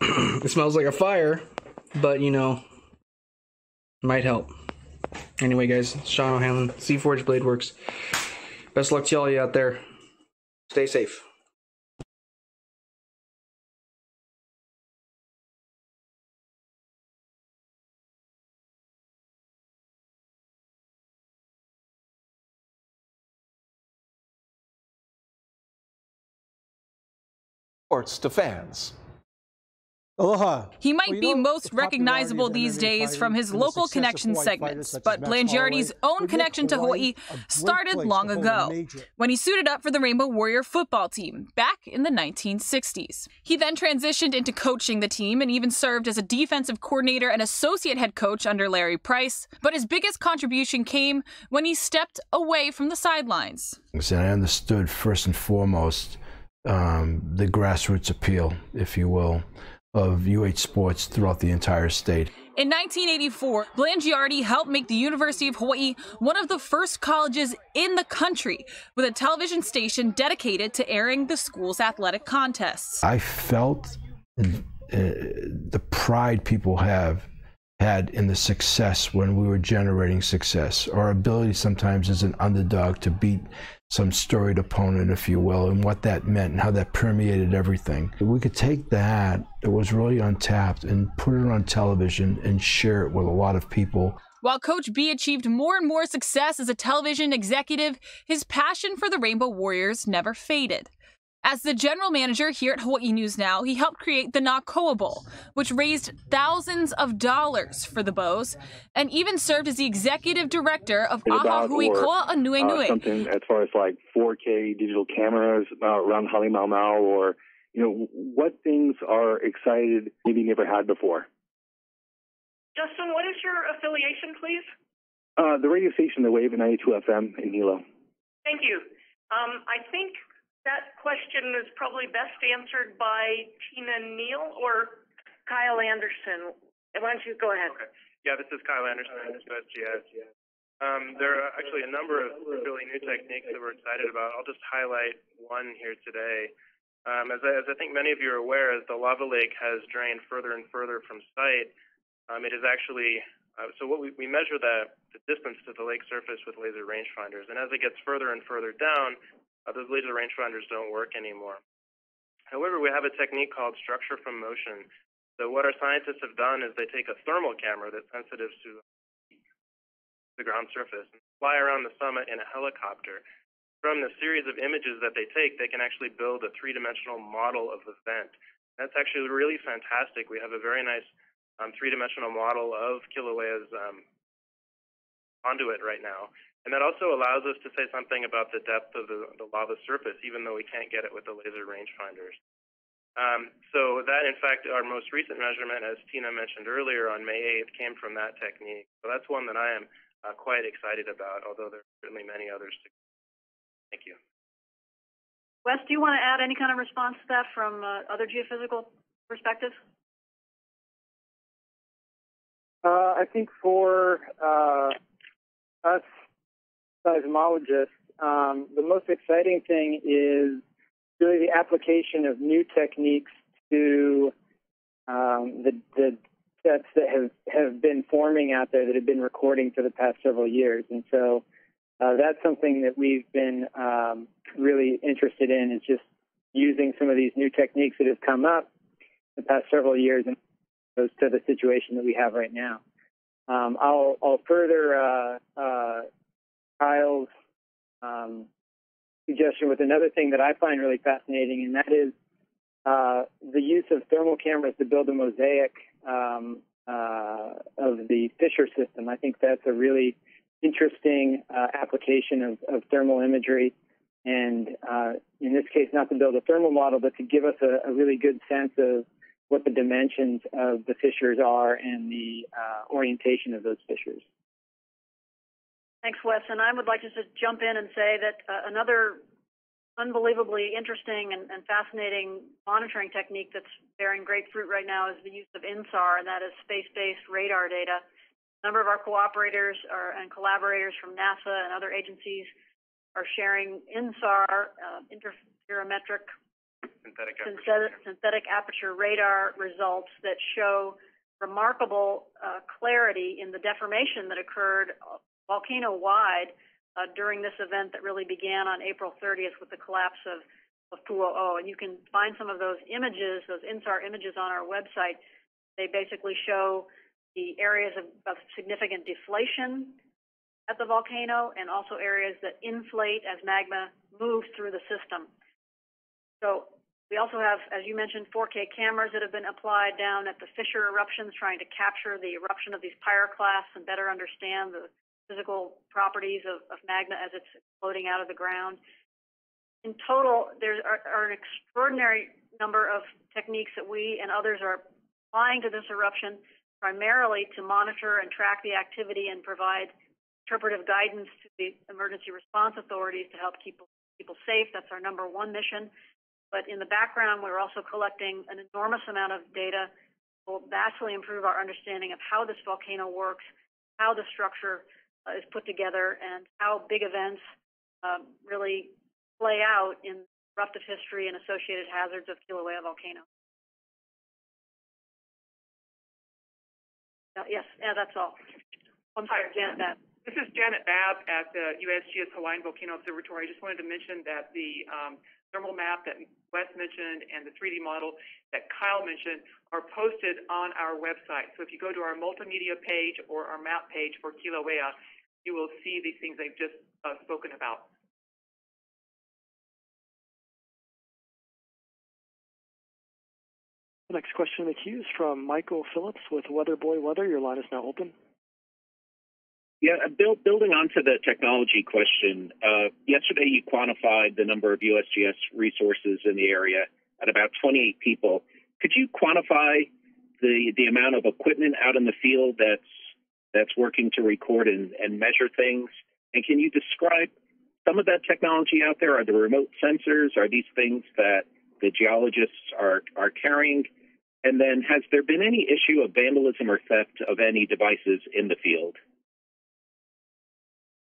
It smells like a fire, but might help. Anyway, guys, Sean O'Hanlon, Forge Blade Works. Best luck to all you out there. Stay safe. Sports to fans. Aloha. He might be most recognizable these days from his local connection segments, but Blangiardi's own connection to Hawaii started long ago, when he suited up for the Rainbow Warrior football team back in the 1960s. He then transitioned into coaching the team and even served as a defensive coordinator and associate head coach under Larry Price, but his biggest contribution came when he stepped away from the sidelines. And I understood first and foremost the grassroots appeal, if you will, of UH sports throughout the entire state. In 1984, Blangiardi helped make the University of Hawaii one of the first colleges in the country with a television station dedicated to airing the school's athletic contests. I felt the pride people have had in the success when we were generating success. Our ability sometimes as an underdog to beat some storied opponent, if you will, and what that meant and how that permeated everything. If we could take that was really untapped and put it on television and share it with a lot of people. While Coach B achieved more and more success as a television executive, his passion for the Rainbow Warriors never faded. As the general manager here at Hawaii News Now, he helped create the Nakoa Bowl, which raised thousands of dollars for the Bows, and even served as the executive director of Aha Hui Koa Anui Nui. Something as far as like 4K digital cameras around Halimau, or what things are excited maybe never had before. Justin, what is your affiliation, please? The radio station, The Wave, at 92 FM in Hilo. Thank you. I think that question is probably best answered by Tina Neal or Kyle Anderson. Why don't you go ahead? Okay. Yeah, this is Kyle Anderson, USGS. There are actually a number of really new techniques that we're excited about. I'll just highlight one here today. As I think many of you are aware, as the lava lake has drained further and further from site, it is actually, so what we measure the distance to the lake surface with laser rangefinders. And as it gets further and further down, those laser rangefinders don't work anymore. However, we have a technique called structure from motion. So what our scientists have done is they take a thermal camera that's sensitive to the ground surface and fly around the summit in a helicopter. From the series of images that they take, they can actually build a three-dimensional model of the vent. That's actually really fantastic. We have a very nice three-dimensional model of Kilauea's conduit right now. And that also allows us to say something about the depth of the lava surface, even though we can't get it with the laser rangefinders. So that, in fact, our most recent measurement, as Tina mentioned earlier, on May 8th, came from that technique. So that's one that I am quite excited about, although there are certainly many others to. Thank you. Wes, do you want to add any kind of response to that from other geophysical perspectives? I think for us seismologists, the most exciting thing is really the application of new techniques to the sets that have been forming out there that have been recording for the past several years. And so that's something that we've been really interested in, is just using some of these new techniques that have come up the past several years and goes to the situation that we have right now. I'll further Kyle's suggestion with another thing that I find really fascinating, and that is the use of thermal cameras to build a mosaic of the fissure system. I think that's a really interesting application of thermal imagery, and in this case, not to build a thermal model, but to give us a really good sense of what the dimensions of the fissures are and the orientation of those fissures. Thanks, Wes. And I would like to just jump in and say that another unbelievably interesting and fascinating monitoring technique that's bearing great fruit right now is the use of INSAR, and that is space-based radar data. A number of our cooperators and collaborators from NASA and other agencies are sharing INSAR, interferometric synthetic aperture radar results that show remarkable clarity in the deformation that occurred volcano-wide during this event that really began on April 30th with the collapse of Pu'u. And you can find some of those images, those INSAR images, on our website. They basically show the areas of significant deflation at the volcano and also areas that inflate as magma moves through the system. So We also have, as you mentioned, 4K cameras that have been applied down at the fissure eruptions, trying to capture the eruption of these pyroclasts and better understand the physical properties of magma as it's floating out of the ground. In total, there are an extraordinary number of techniques that we and others are applying to this eruption, primarily to monitor and track the activity and provide interpretive guidance to the emergency response authorities to help keep people safe. That's our number one mission. But in the background, we're also collecting an enormous amount of data that will vastly improve our understanding of how this volcano works, how the structure is put together, and how big events really play out in eruptive history and associated hazards of Kilauea volcano. Yes, that's all. I'm sorry, Janet Babb. This is Janet Babb at the USGS Hawaiian Volcano Observatory. I just wanted to mention that the thermal map that Wes mentioned and the 3D model that Kyle mentioned are posted on our website. So if you go to our multimedia page or our map page for Kilauea, you will see these things I've just spoken about. The next question in the queue is from Michael Phillips with Weather Boy Weather. Your line is now open. Yeah, building onto the technology question, yesterday you quantified the number of USGS resources in the area at about 28 people. Could you quantify the amount of equipment out in the field that's working to record and measure things? And can you describe some of that technology out there? Are there remote sensors? Are these things that the geologists are carrying? And then has there been any issue of vandalism or theft of any devices in the field?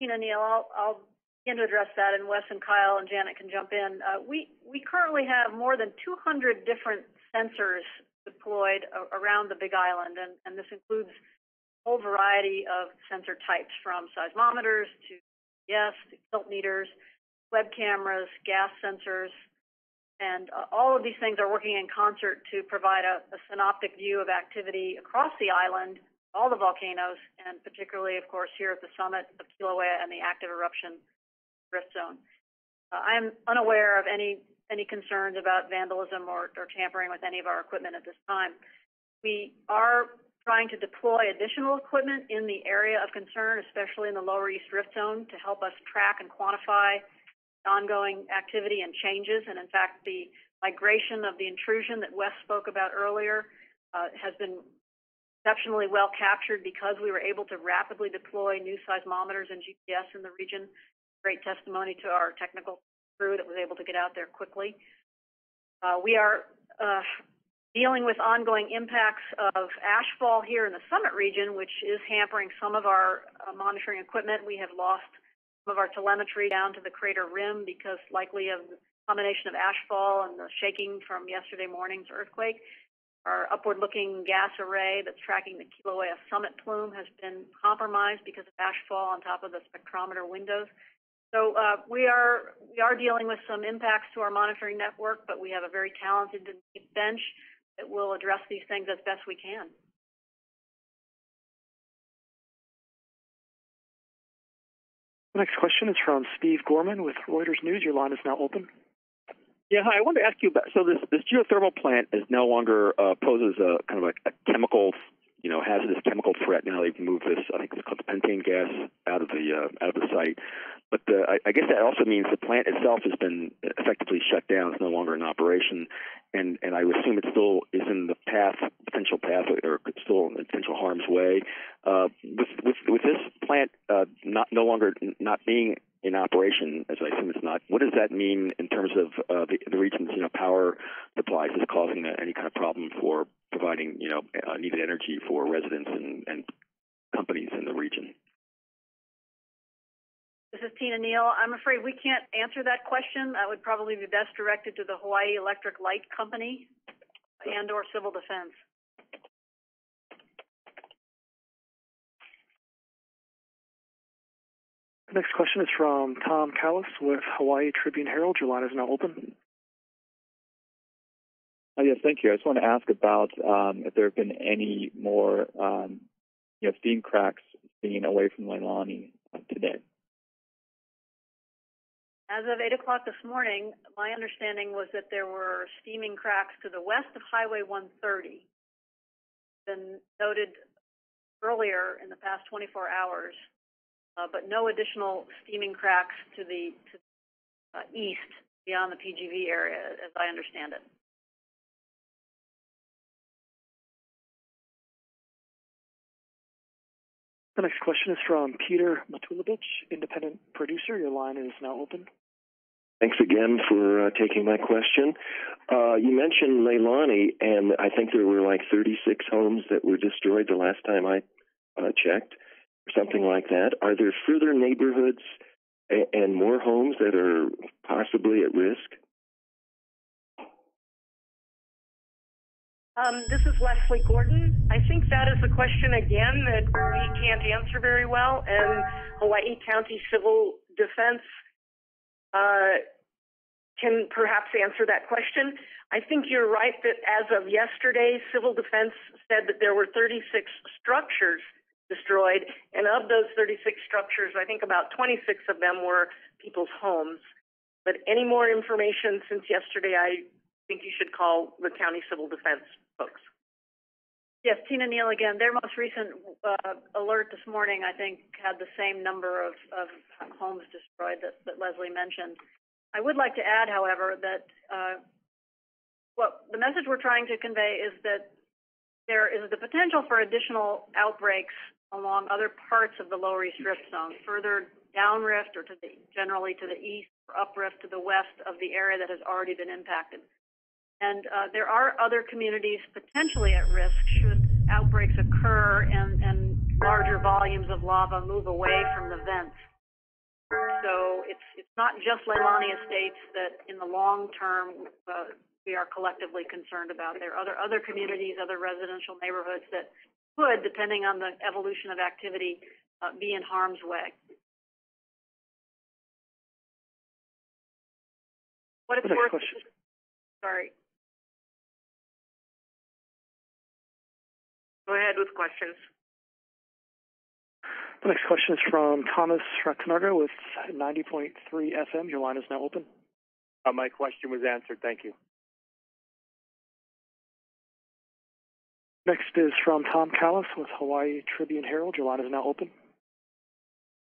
Neil, I'll begin to address that, and Wes and Kyle and Janet can jump in. We currently have more than 200 different sensors deployed around the Big Island, and this includes a whole variety of sensor types, from seismometers to GPS to tilt meters, web cameras, gas sensors, and all of these things are working in concert to provide a synoptic view of activity across the island, all the volcanoes, and particularly, of course, here at the summit of Kilauea and the active eruption drift zone. I am unaware of any concerns about vandalism or tampering with any of our equipment at this time. We are trying to deploy additional equipment in the area of concern, especially in the lower east drift zone, to help us track and quantify ongoing activity and changes. And in fact, the migration of the intrusion that Wes spoke about earlier has been exceptionally well captured because we were able to rapidly deploy new seismometers and GPS in the region. Great testimony to our technical crew that was able to get out there quickly. We are dealing with ongoing impacts of ashfall here in the summit region, which is hampering some of our monitoring equipment. We have lost some of our telemetry down to the crater rim because likely of the combination of ashfall and the shaking from yesterday morning's earthquake. Our upward-looking gas array that's tracking the Kilauea summit plume has been compromised because of ashfall on top of the spectrometer windows. So we are dealing with some impacts to our monitoring network, but we have a very talented and deep bench that will address these things as best we can. The next question is from Steve Gorman with Reuters News. Your line is now open. Yeah, hi. I wanted to ask you about, so this geothermal plant is no longer poses a kind of a chemical, hazardous chemical threat. Now they've moved this, I think it's called the pentane gas, out of the site. But I guess that also means the plant itself has been effectively shut down. It's no longer in operation, and I would assume it still is in the potential path, or still in potential harm's way. With this plant no longer being in operation, as I assume it's not, what does that mean in terms of the region's power supplies? Is it causing any kind of problem for providing needed energy for residents and companies in the region? This is Tina Neal. I'm afraid we can't answer that question. That would probably be best directed to the Hawaii Electric Light Company and/or Civil Defense. The next question is from Tom Callis with Hawaii Tribune Herald. Your line is now open. Yes, thank you. I just want to ask about if there have been any more steam cracks seen away from Leilani today. As of 8 o'clock this morning, my understanding was that there were steaming cracks to the west of Highway 130. Been noted earlier in the past 24 hours, but no additional steaming cracks to the east beyond the PGV area, as I understand it. The next question is from Peter Matulovich, independent producer. Your line is now open. Thanks again for taking my question. You mentioned Leilani, and I think there were like 36 homes that were destroyed the last time I checked, or something like that. Are there further neighborhoods and more homes that are possibly at risk? This is Leslie Gordon. I think that is a question, again, that we can't answer very well, and Hawaii County Civil Defense can perhaps answer that question. I think you're right that as of yesterday, Civil Defense said that there were 36 structures destroyed, and of those 36 structures, I think about 26 of them were people's homes. But any more information since yesterday, I think you should call the County Civil Defense folks. Yes, Tina Neal again. Their most recent alert this morning, I think, had the same number of homes destroyed that Leslie mentioned. I would like to add, however, that the message we're trying to convey is that there is the potential for additional outbreaks along other parts of the lower east rift zone, further downrift or generally to the east or uprift to the west of the area that has already been impacted. And there are other communities potentially at risk should outbreaks occur and larger volumes of lava move away from the vents. So it's not just Leilani Estates that in the long term we are collectively concerned about. There are other communities, other residential neighborhoods that could, depending on the evolution of activity, be in harm's way. What it's worth. Sorry. Go ahead with questions. The next question is from Thomas Ratanaga with 90.3 FM. Your line is now open. My question was answered. Thank you. Next is from Tom Callis with Hawaii Tribune Herald. Your line is now open.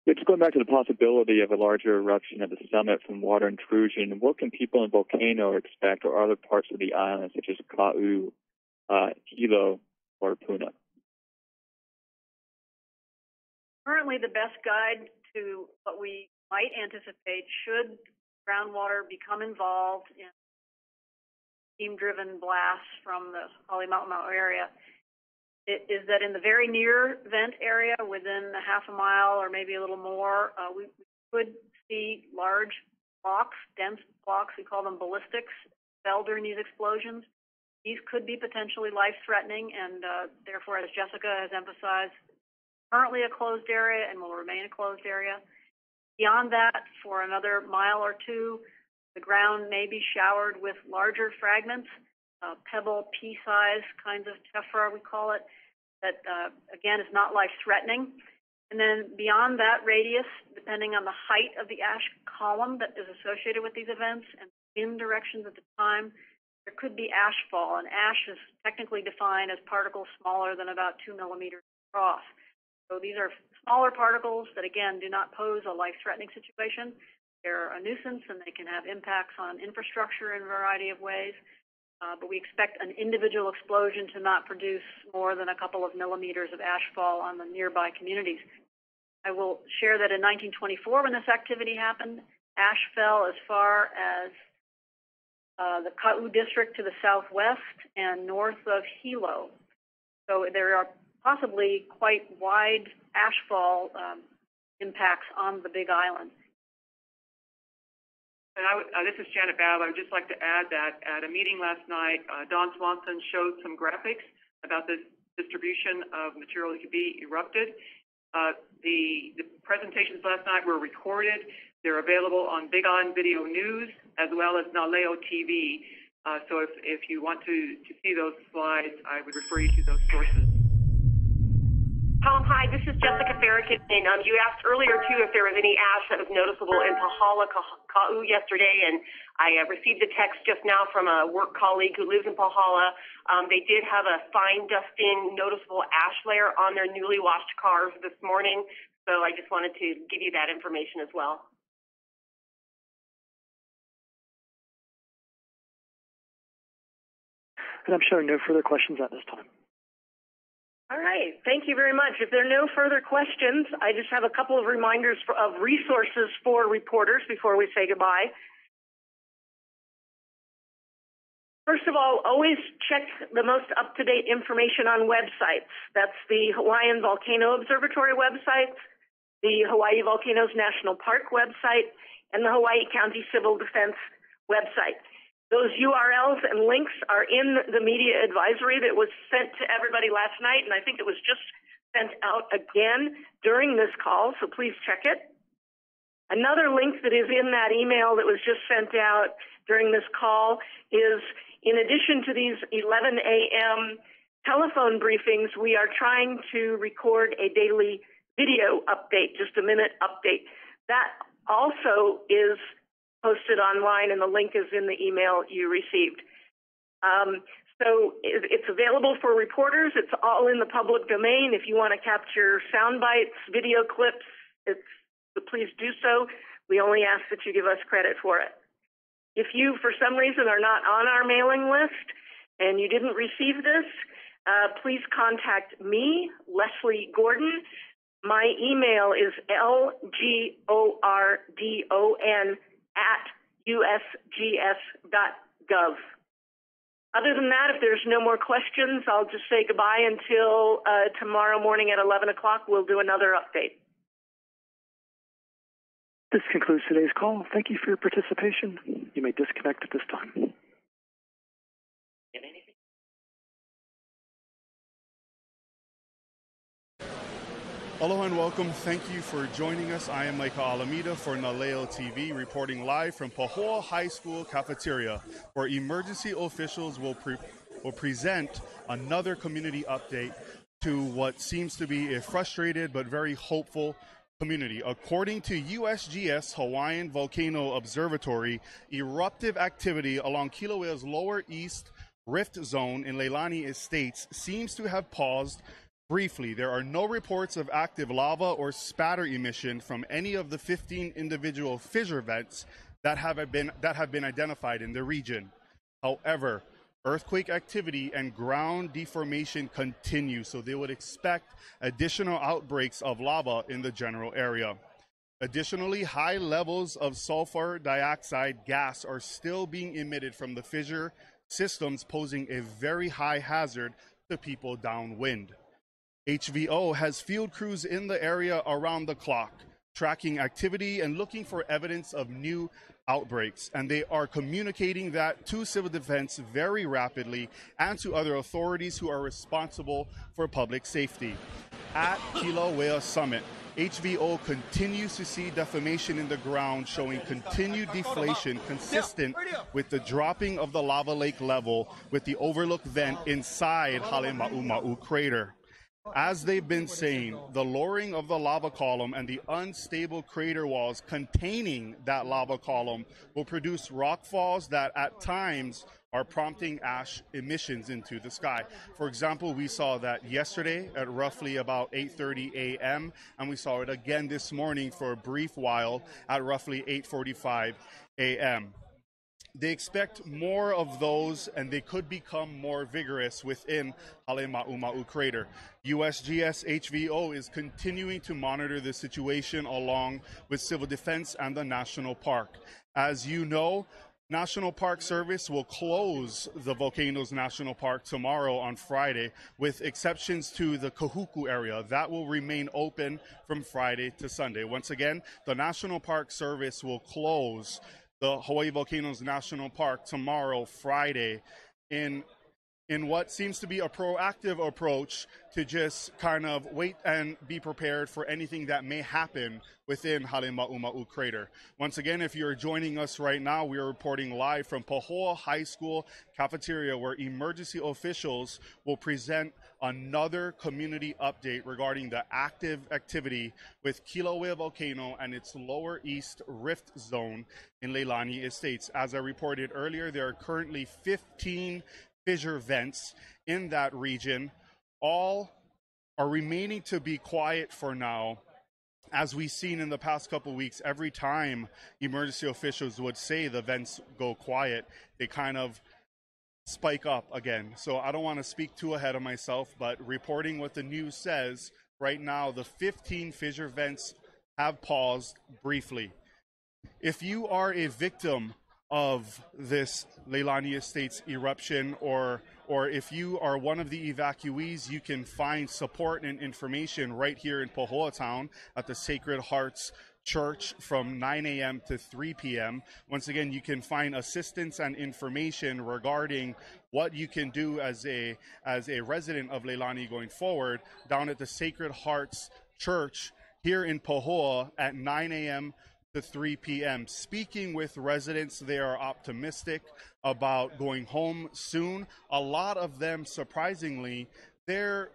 Just going back to the possibility of a larger eruption at the summit from water intrusion, what can people in Volcano expect, or other parts of the island, such as Pu'u, Hilo, or Puna? Currently, the best guide to what we might anticipate should groundwater become involved in steam-driven blasts from the Halima'uma'u area is that in the very near vent area, within a half a mile or maybe a little more, we could see large blocks, dense blocks, we call them ballistics, fell during these explosions. These could be potentially life-threatening, and therefore, as Jessica has emphasized, currently a closed area and will remain a closed area. Beyond that, for another mile or two, the ground may be showered with larger fragments, pebble, pea-size kinds of tephra, we call it, that, again, is not life-threatening. And then beyond that radius, depending on the height of the ash column that is associated with these events and wind directions at the time, there could be ash fall. And ash is technically defined as particles smaller than about 2 millimeters across. So these are smaller particles that, again, do not pose a life-threatening situation. They're a nuisance, and they can have impacts on infrastructure in a variety of ways. But we expect an individual explosion to not produce more than a couple of millimeters of ashfall on the nearby communities. I will share that in 1924, when this activity happened, ash fell as far as the Pu'u district to the southwest and north of Hilo. So there are possibly quite wide ashfall impacts on the Big Island. And this is Janet Babb. I would just like to add that at a meeting last night, Don Swanson showed some graphics about the distribution of material that could be erupted. The presentations last night were recorded. They're available on Big Island Video News as well as Naleo TV. So if you want to see those slides, I would refer you to those sources. Tom, hi, this is Jessica Farrakhan. You asked earlier, too, if there was any ash that was noticeable in Pahala, Ka'u yesterday, and I received a text just now from a work colleague who lives in Pahala. They did have a fine dusting, noticeable ash layer on their newly washed cars this morning, so I just wanted to give you that information as well. And I'm showing no further questions at this time. All right. Thank you very much. If there are no further questions, I just have a couple of reminders of resources for reporters before we say goodbye. First of all, always check the most up-to-date information on websites. That's the Hawaiian Volcano Observatory website, the Hawaii Volcanoes National Park website, and the Hawaii County Civil Defense website. Those URLs and links are in the media advisory that was sent to everybody last night, and I think it was just sent out again during this call, so please check it. Another link that is in that email that was just sent out during this call is, in addition to these 11 a.m. telephone briefings, we are trying to record a daily video update, just a minute update. That also is posted online, and the link is in the email you received. So it's available for reporters. It's all in the public domain. If you want to capture sound bites, video clips, please do so. We only ask that you give us credit for it. If you, for some reason, are not on our mailing list and you didn't receive this, please contact me, Leslie Gordon. My email is lgordon@usgs.gov. Other than that, if there's no more questions, I'll just say goodbye until tomorrow morning at 11 o'clock. We'll do another update. This concludes today's call. Thank you for your participation. You may disconnect at this time. Aloha and welcome. Thank you for joining us. I am Micah Alameda for Naleo TV, reporting live from Pahoa High School cafeteria, where emergency officials will present another community update to what seems to be a frustrated but very hopeful community. According to USGS Hawaiian Volcano Observatory, eruptive activity along Kilauea's lower east rift zone in Leilani Estates seems to have paused briefly. There are no reports of active lava or spatter emission from any of the 15 individual fissure vents that have been identified in the region. However, earthquake activity and ground deformation continue, so they would expect additional outbreaks of lava in the general area. Additionally, high levels of sulfur dioxide gas are still being emitted from the fissure systems, posing a very high hazard to people downwind. HVO has field crews in the area around the clock, tracking activity and looking for evidence of new outbreaks, and they are communicating that to civil defense very rapidly and to other authorities who are responsible for public safety. At Kilauea Summit, HVO continues to see deformation in the ground, showing continued deflation consistent with the dropping of the lava lake level with the overlook vent inside Halema'uma'u crater. As they've been saying, the lowering of the lava column and the unstable crater walls containing that lava column will produce rock falls that at times are prompting ash emissions into the sky. For example, we saw that yesterday at roughly about 8:30 a.m. and we saw it again this morning for a brief while at roughly 8:45 a.m. They expect more of those, and they could become more vigorous within Halema'uma'u crater. USGS HVO is continuing to monitor the situation along with civil defense and the national park. As you know, National Park Service will close the Volcanoes National Park tomorrow on Friday, with exceptions to the Kahuku area. That will remain open from Friday to Sunday. Once again, the National Park Service will close the Hawaii Volcanoes National Park tomorrow, Friday, in in what seems to be a proactive approach to just kind of wait and be prepared for anything that may happen within Halema'uma'u crater. Once again, if you're joining us right now, we are reporting live from Pu'u High School cafeteria, where emergency officials will present another community update regarding the active activity with Kilauea Volcano and its lower east rift zone in Leilani Estates. As I reported earlier, there are currently 15 fissure vents in that region. All are remaining to be quiet for now. As we've seen in the past couple of weeks, every time emergency officials would say the vents go quiet, they kind of spike up again. So I don't want to speak too ahead of myself, but reporting what the news says, right now the 15 fissure vents have paused briefly. If you are a victim of this Leilani Estates eruption, or if you are one of the evacuees, you can find support and information right here in Pu'u Town at the Sacred Hearts Church from 9 a.m. to 3 p.m. Once again, you can find assistance and information regarding what you can do as a resident of Leilani going forward down at the Sacred Hearts Church here in Pu'u at 9 a.m. to 3 p.m. Speaking with residents, they are optimistic about going home soon. A lot of them, surprisingly, they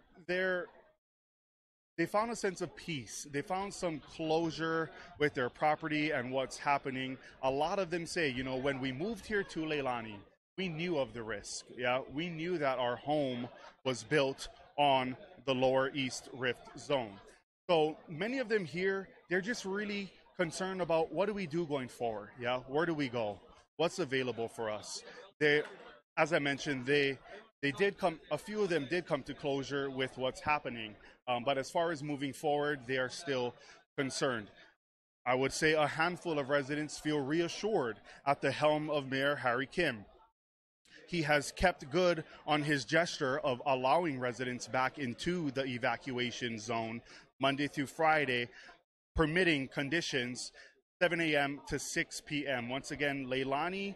found a sense of peace. They found some closure with their property and what's happening. A lot of them say, you know, when we moved here to Leilani, we knew of the risk. Yeah, we knew that our home was built on the lower east rift zone. So many of them here, they're just really concerned about what do we do going forward. Yeah, where do we go? What's available for us? They, as I mentioned, they did come, a few of them did come to closure with what's happening, but as far as moving forward, they are still concerned. I would say a handful of residents feel reassured at the helm of Mayor Harry Kim. He has kept good on his gesture of allowing residents back into the evacuation zone Monday through Friday, permitting conditions 7 a.m. to 6 p.m. Once again, Leilani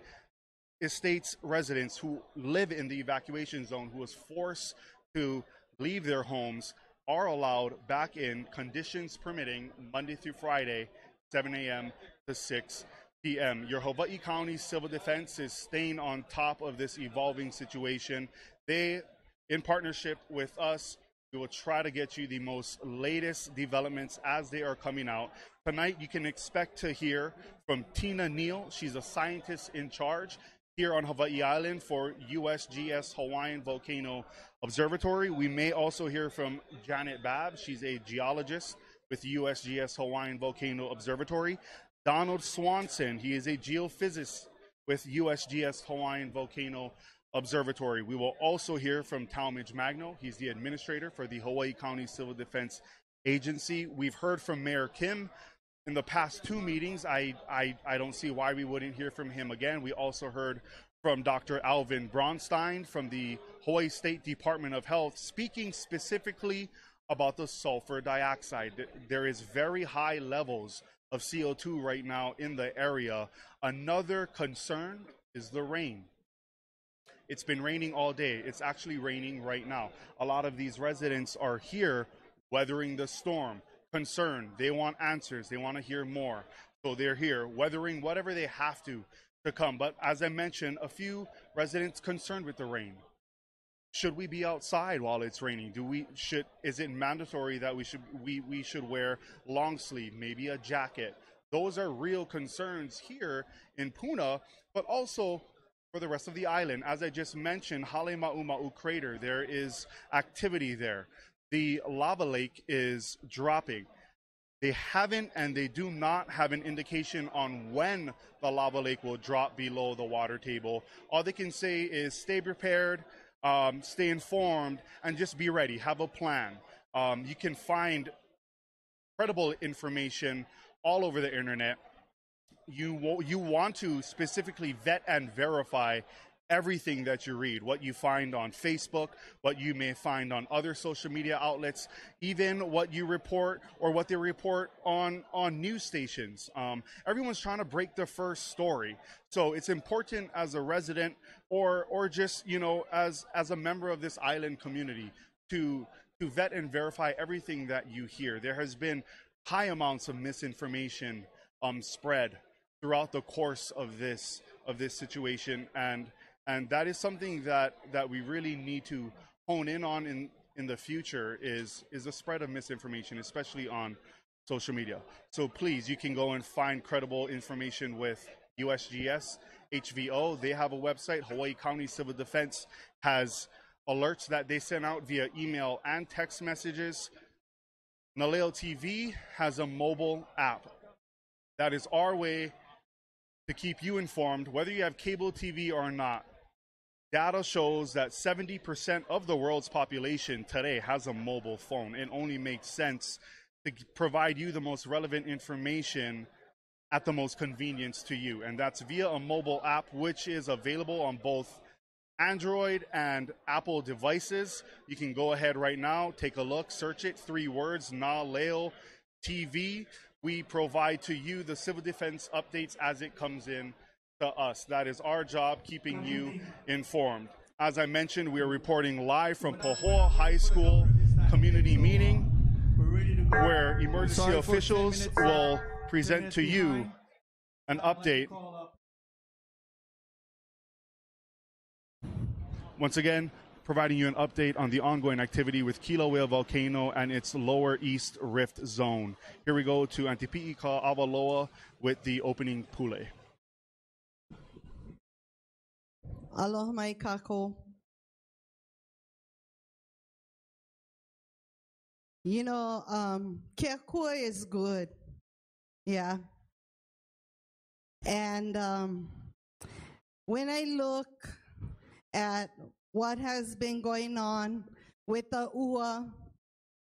Estates residents who live in the evacuation zone, who was forced to leave their homes, are allowed back in, conditions permitting, Monday through Friday, 7 a.m. to 6 p.m. Your Hawaii County Civil Defense is staying on top of this evolving situation. They, in partnership with us, we will try to get you the most latest developments as they are coming out. Tonight, you can expect to hear from Tina Neal. She's a scientist in charge here on Hawaii Island for USGS Hawaiian Volcano Observatory. We may also hear from Janet Babb. She's a geologist with USGS Hawaiian Volcano Observatory. Donald Swanson, he is a geophysicist with USGS Hawaiian Volcano Observatory. We will also hear from Talmadge Magno. He's the administrator for the Hawaii County Civil Defense Agency. We've heard from Mayor Kim in the past two meetings. I don't see why we wouldn't hear from him again. We also heard from Dr. Alvin Braunstein from the Hawaii State Department of Health, speaking specifically about the sulfur dioxide. There is very high levels of CO2 right now in the area. Another concern is the rain. It's been raining all day. It's actually raining right now. A lot of these residents are here weathering the storm, concerned. They want answers. They want to hear more. So they're here weathering whatever they have to come. But as I mentioned, a few residents concerned with the rain. Should we be outside while it's raining? Is it mandatory that we should wear long sleeve, maybe a jacket? Those are real concerns here in Puna, but also for the rest of the island. As I just mentioned, Halema'uma'u crater, there is activity there. The lava lake is dropping. They haven't and they do not have an indication on when the lava lake will drop below the water table. All they can say is stay prepared, stay informed, and just be ready. Have a plan. You can find credible information all over the internet. You want to specifically vet and verify everything that you read, what you find on Facebook, what you may find on other social media outlets, even what you report or what they report on news stations. Everyone's trying to break the first story. So it's important as a resident or just, you know, as a member of this island community to vet and verify everything that you hear. There has been high amounts of misinformation spread throughout the course of this situation, and that is something that we really need to hone in on in the future is the spread of misinformation, especially on social media. So please, you can go and find credible information with USGS, HVO. They have a website. Hawaii County Civil Defense has alerts that they send out via email and text messages. Naleo TV has a mobile app. That is our way to keep you informed, whether you have cable TV or not. Data shows that 70% of the world's population today has a mobile phone. It only makes sense to provide you the most relevant information at the most convenience to you. And that's via a mobile app, which is available on both Android and Apple devices. You can go ahead right now, take a look, search it, 3 words, Naleo TV. We provide to you the civil defense updates as it comes in to us. That is our job, keeping you informed. As I mentioned, we are reporting live from Pu'u High School community meeting, where emergency officials will present to you an update. Once again, providing you an update on the ongoing activity with Kilauea Volcano and its lower east rift zone. Here we go to Antipi'ika Avaloa with the opening pule. Aloha mai kako. You know, Keakua is good. Yeah. And when I look at what has been going on with the ua,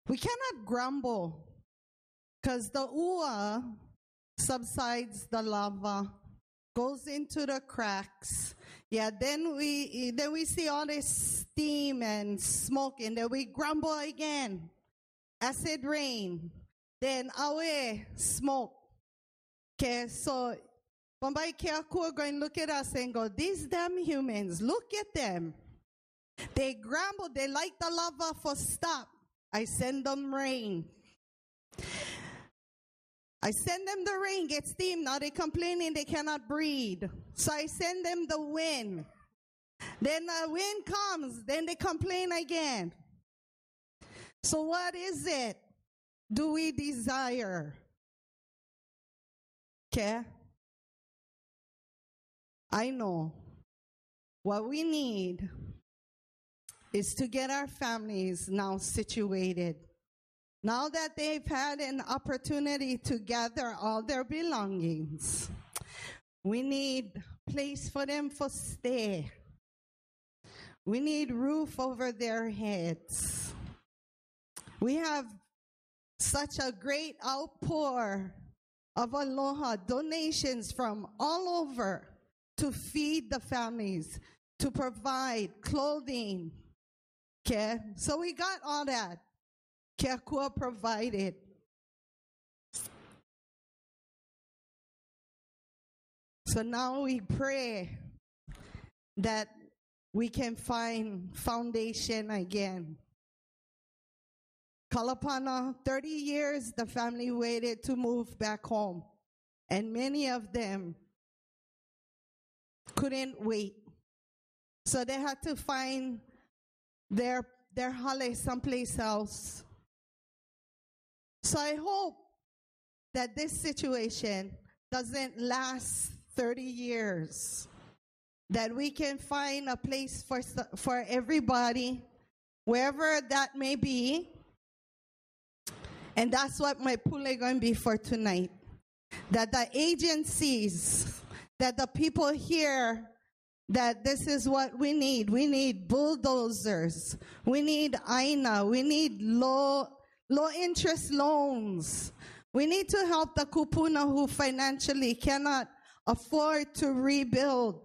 we cannot grumble because the ua subsides the lava, goes into the cracks. Yeah, then we see all this steam and smoke, and then we grumble again. Acid rain, then away smoke. Okay, so Bombay Keakua going to look at us and go, these damn humans, look at them. They grumble, they like the lava for stop. I send them rain. I send them the rain, get steam. Now they're complaining they cannot breathe. So I send them the wind. Then the wind comes, then they complain again. So what is it do we desire? Okay? I know what we need is to get our families now situated. Now that they've had an opportunity to gather all their belongings, we need a place for them to stay. We need roof over their heads. We have such a great outpour of aloha donations from all over to feed the families, to provide clothing. Okay, so we got all that. Keakua provided. So now we pray that we can find foundation again. Kalapana, 30 years the family waited to move back home, and many of them couldn't wait. So they had to find their hale someplace else. So I hope that this situation doesn't last 30 years, that we can find a place for everybody, wherever that may be. And that's what my pule is going to be for tonight. That the agencies, that the people here, that this is what we need. We need bulldozers. We need AINA. We need low interest loans. We need to help the kupuna who financially cannot afford to rebuild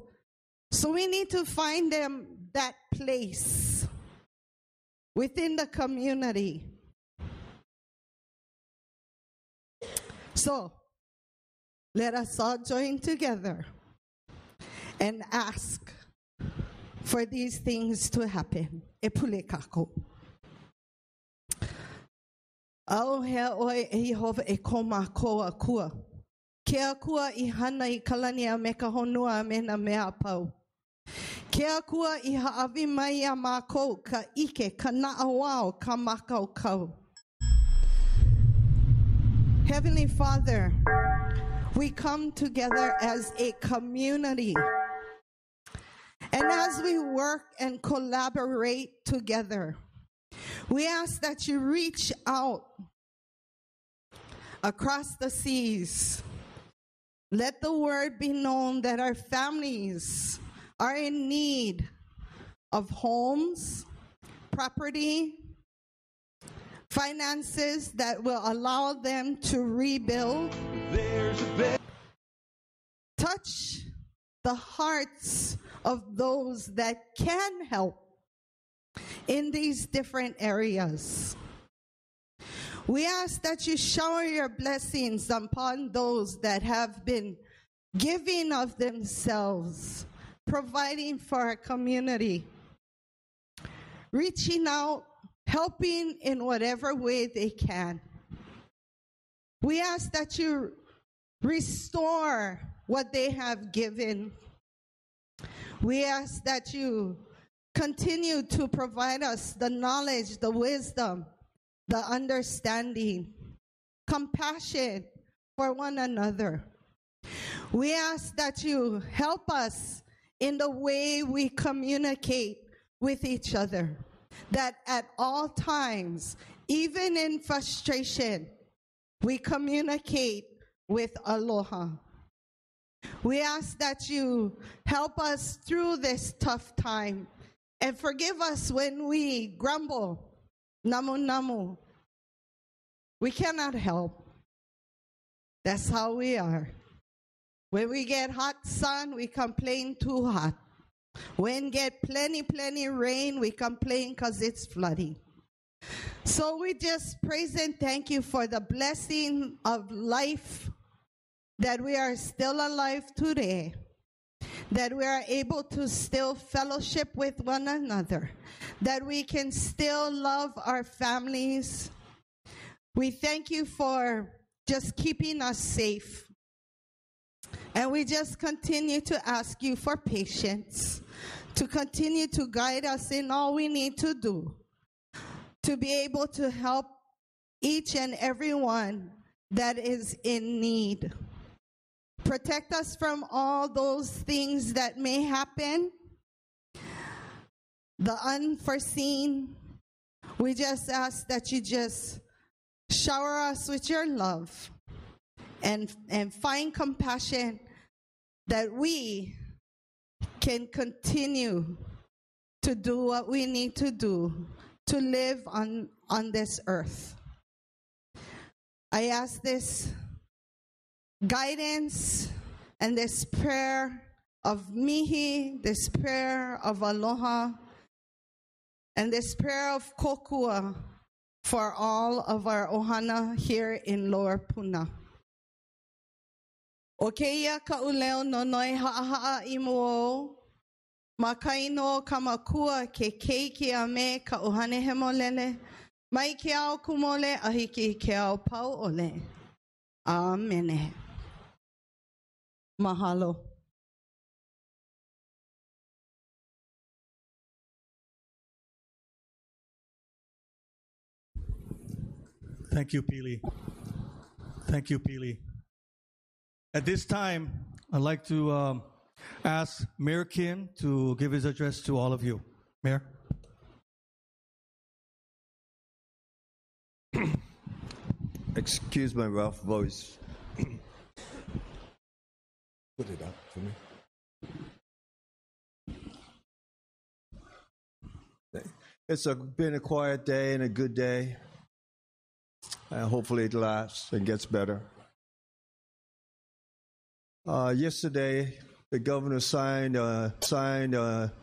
So we need to find them that place within the community. So let us all join together and ask for these things to happen. Epulekako. Au he oi e Jehova e koma koa kua. Kea kua I hana I kalania me ka honua me na mea pau. Kea kua I haawi mai a mākou ka ike ka naawao ka makau kau. Heavenly Father, we come together as a community. And as we work and collaborate together, we ask that you reach out across the seas. Let the word be known that our families are in need of homes, property, finances that will allow them to rebuild. Touch the hearts of those that can help in these different areas. We ask that you shower your blessings upon those that have been giving of themselves, providing for our community, reaching out, helping in whatever way they can. We ask that you restore what they have given. We ask that you continue to provide us the knowledge, the wisdom, the understanding, compassion for one another. We ask that you help us in the way we communicate with each other, that at all times, even in frustration, we communicate with aloha. We ask that you help us through this tough time and forgive us when we grumble. Namu namu. We cannot help. That's how we are. When we get hot sun, we complain too hot. When get plenty rain, we complain because it's flooding. So we just praise and thank you for the blessing of life, that we are still alive today, that we are able to still fellowship with one another, that we can still love our families. We thank you for just keeping us safe. And we just continue to ask you for patience, to continue to guide us in all we need to do, to be able to help each and every one that is in need. Protect us from all those things that may happen, the unforeseen. We just ask that you just shower us with your love and find compassion, that we can continue to do what we need to do to live on this earth. I ask this guidance and this prayer of mihi, this prayer of aloha, and this prayer of kokua for all of our ohana here in Lower Puna. O keia ka uleo nonoi ha'aha'a imuo, makaino kamakua ke keiki a me ka ohane hemolele, mai ke ao kumole ahiki ke ao pau ole. Amen. Mahalo. Thank you, Pili. Thank you, Pili. At this time, I'd like to ask Mayor Kim to give his address to all of you. Mayor. Excuse my rough voice. Put it up for me. It's been a quiet day and a good day. Hopefully it lasts and gets better. Yesterday, the governor signed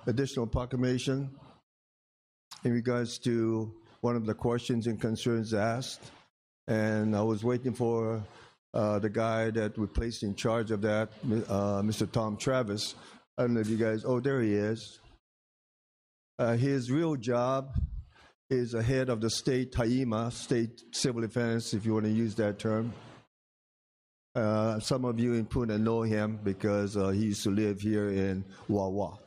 additional proclamation in regards to one of the questions and concerns asked. And I was waiting for the guy that we placed in charge of that, Mr. Tom Travis. I don't know if you guys, oh, there he is. His real job is the head of the state HAIMA, State Civil Defense, if you want to use that term. Some of you in Puna know him because he used to live here in Wawa.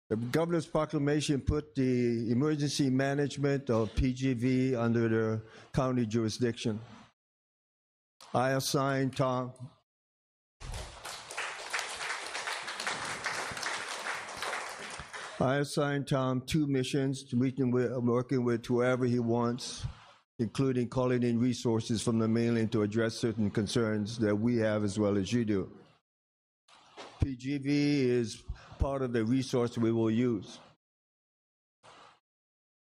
The governor's proclamation put the emergency management of PGV under the county jurisdiction. I assigned Tom two missions, working with whoever he wants, including calling in resources from the mainland to address certain concerns that we have as well as you do. PGV is part of the resource we will use.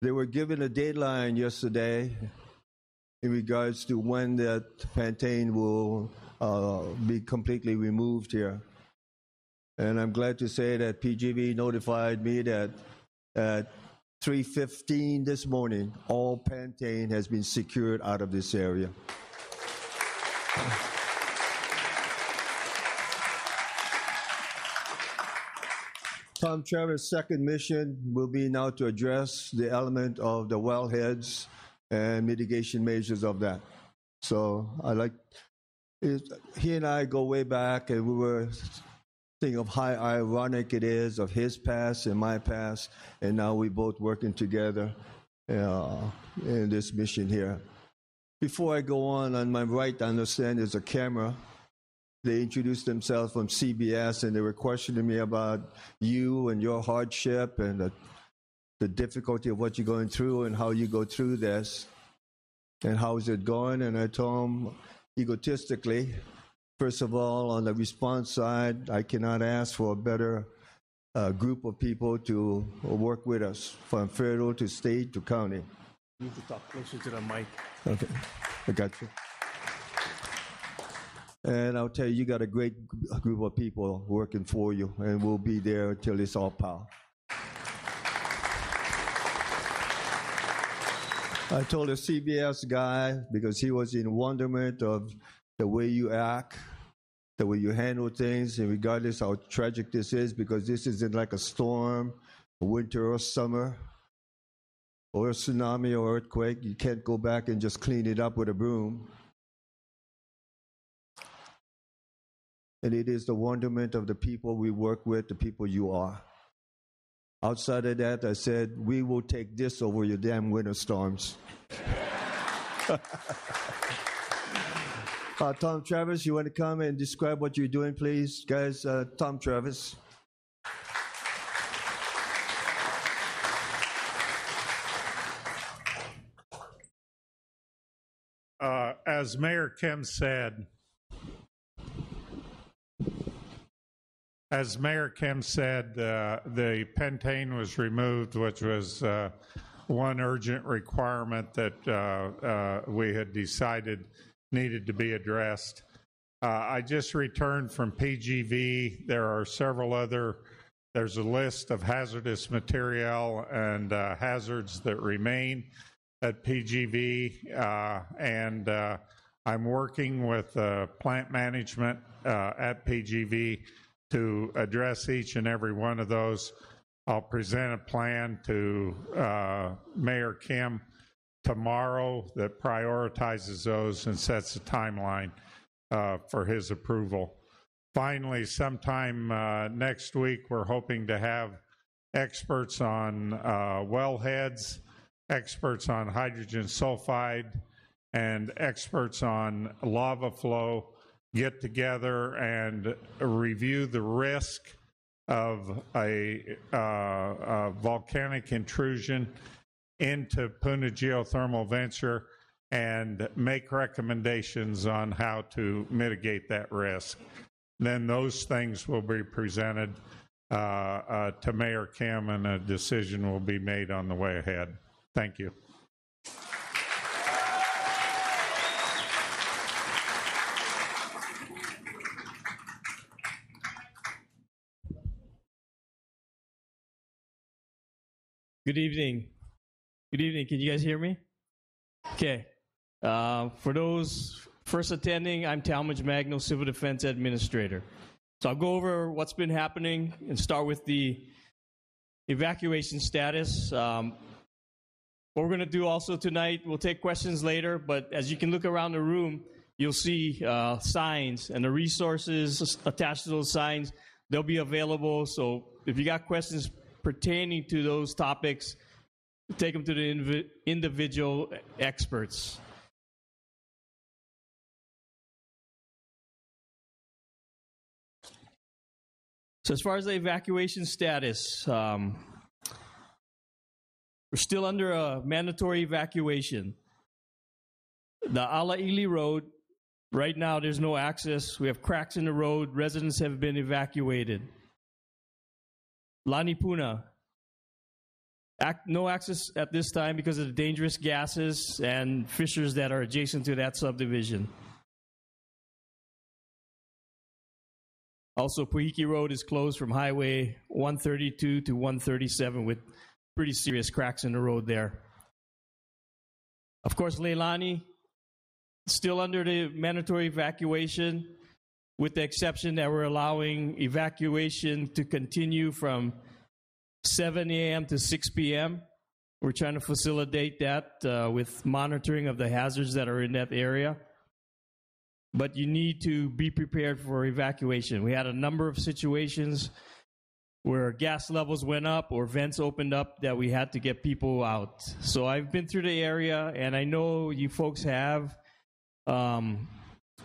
They were given a deadline yesterday in regards to when that Pantane will be completely removed here. And I'm glad to say that PGV notified me that at 3:15 this morning, all Pantane has been secured out of this area. Tom Travis' second mission will be now to address the element of the wellheads and mitigation measures of that. So he and I go way back, and we were thinking of how ironic it is of his past and my past, and now we both working together in this mission here. Before I go on my right, I understand there's a camera. They introduced themselves from CBS, and they were questioning me about you and your hardship and the difficulty of what you're going through and how you go through this and how is it going. And I told them egotistically, first of all, on the response side, I cannot ask for a better group of people to work with us, from federal to state to county. You need to talk closer to the mic. Okay, I got you. And I'll tell you, you got a great group of people working for you, and we'll be there until it's all power. I told a CBS guy, because he was in wonderment of the way you act, the way you handle things, and regardless how tragic this is, because this isn't like a storm, a winter or summer, or a tsunami or earthquake. You can't go back and just clean it up with a broom. And it is the wonderment of the people we work with, the people you are. Outside of that, I said, we will take this over your damn winter storms. Tom Travis, you want to come and describe what you're doing, please? Guys, Tom Travis. As Mayor Kim said, the pentane was removed, which was one urgent requirement that we had decided needed to be addressed. I just returned from PGV. There are several other, there's a list of hazardous material and hazards that remain at PGV, and I'm working with plant management at PGV to address each and every one of those. I'll present a plan to Mayor Kim tomorrow that prioritizes those and sets a timeline for his approval. Finally, sometime next week, we're hoping to have experts on wellheads, experts on hydrogen sulfide, and experts on lava flow get together and review the risk of a volcanic intrusion into Puna geothermal venture and make recommendations on how to mitigate that risk. Then those things will be presented to Mayor Kim, and a decision will be made on the way ahead. Thank you. Good evening. Good evening. Can you guys hear me? Okay. For those first attending, I'm Talmadge Magno, Civil Defense Administrator. So I'll go over what's been happening and start with the evacuation status. What we're going to do also tonight, we'll take questions later, but as you can look around the room, you'll see signs, and the resources attached to those signs, they'll be available. So if you got questions pertaining to those topics, take them to the individual experts. So as far as the evacuation status, we're still under a mandatory evacuation. The Ala'ili Road, right now there's no access. We have cracks in the road. Residents have been evacuated. Lanipuna, no access at this time because of the dangerous gases and fissures that are adjacent to that subdivision. Also, Pu'u Road is closed from Highway 132 to 137 with pretty serious cracks in the road there. Of course, Leilani, still under the mandatory evacuation, with the exception that we're allowing evacuation to continue from 7 a.m. to 6 p.m. We're trying to facilitate that with monitoring of the hazards that are in that area. But you need to be prepared for evacuation. We had a number of situations where gas levels went up or vents opened up that we had to get people out. So I've been through the area, and I know you folks have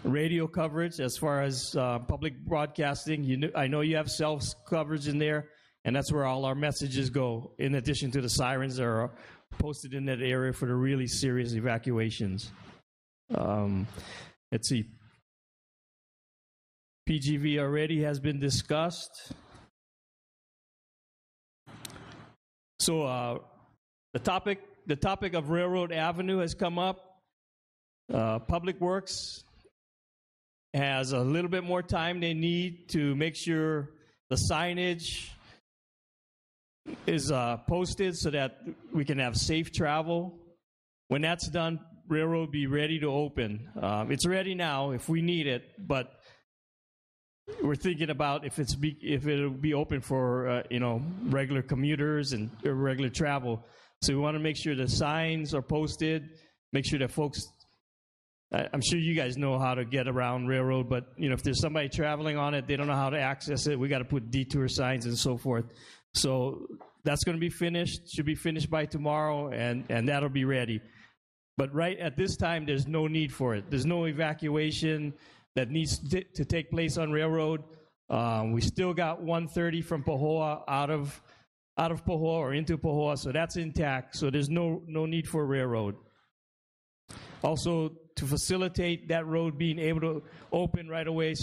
radio coverage as far as public broadcasting. I know you have cell coverage in there, and that's where all our messages go, in addition to the sirens that are posted in that area for the really serious evacuations. Let's see. PGV already has been discussed. So the topic of Railroad Avenue has come up. Public Works has a little bit more time they need to make sure the signage is posted so that we can have safe travel. When that's done, railroad will be ready to open. It's ready now if we need it, but we're thinking about if it'll be open for regular commuters and regular travel. So we want to make sure the signs are posted, make sure that folks, I'm sure you guys know how to get around railroad, but if there's somebody traveling on it, they don't know how to access it, we got to put detour signs and so forth. So that's going to be finished, should be finished by tomorrow, and that'll be ready. But right at this time, there's no need for it. There's no evacuation that needs to take place on railroad. We still got 130 from Pahoa out of Pahoa or into Pahoa, so that's intact. So there's no need for railroad. Also, to facilitate that road being able to open right away,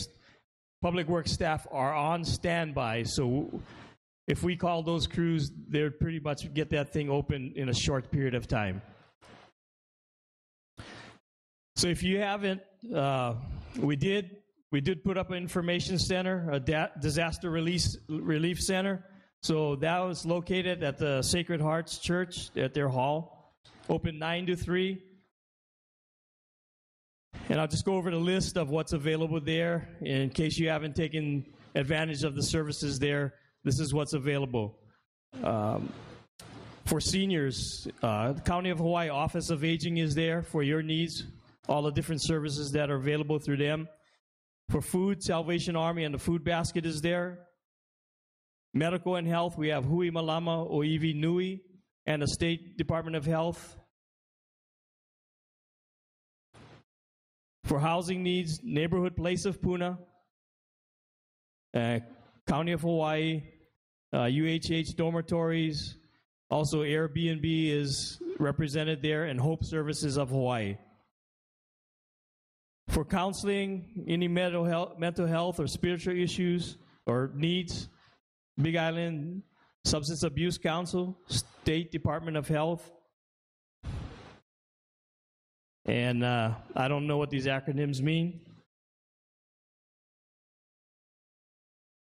Public Works staff are on standby. So if we call those crews, they'll pretty much get that thing open in a short period of time. So if you haven't, we did put up an information center, a disaster relief center. So that was located at the Sacred Hearts Church at their hall, open 9 to 3. And I'll just go over the list of what's available there. In case you haven't taken advantage of the services there, this is what's available. For seniors, the County of Hawaii Office of Aging is there for your needs, all the different services that are available through them. For food, Salvation Army and the food basket is there. Medical and health, we have Hui Malama Oiwi Nui and the State Department of Health. For housing needs, Neighborhood Place of Puna, County of Hawaii, UHH dormitories, also Airbnb is represented there, and Hope Services of Hawaii. For counseling, any mental health or spiritual issues or needs, Big Island Substance Abuse Council, State Department of Health. And I don't know what these acronyms mean.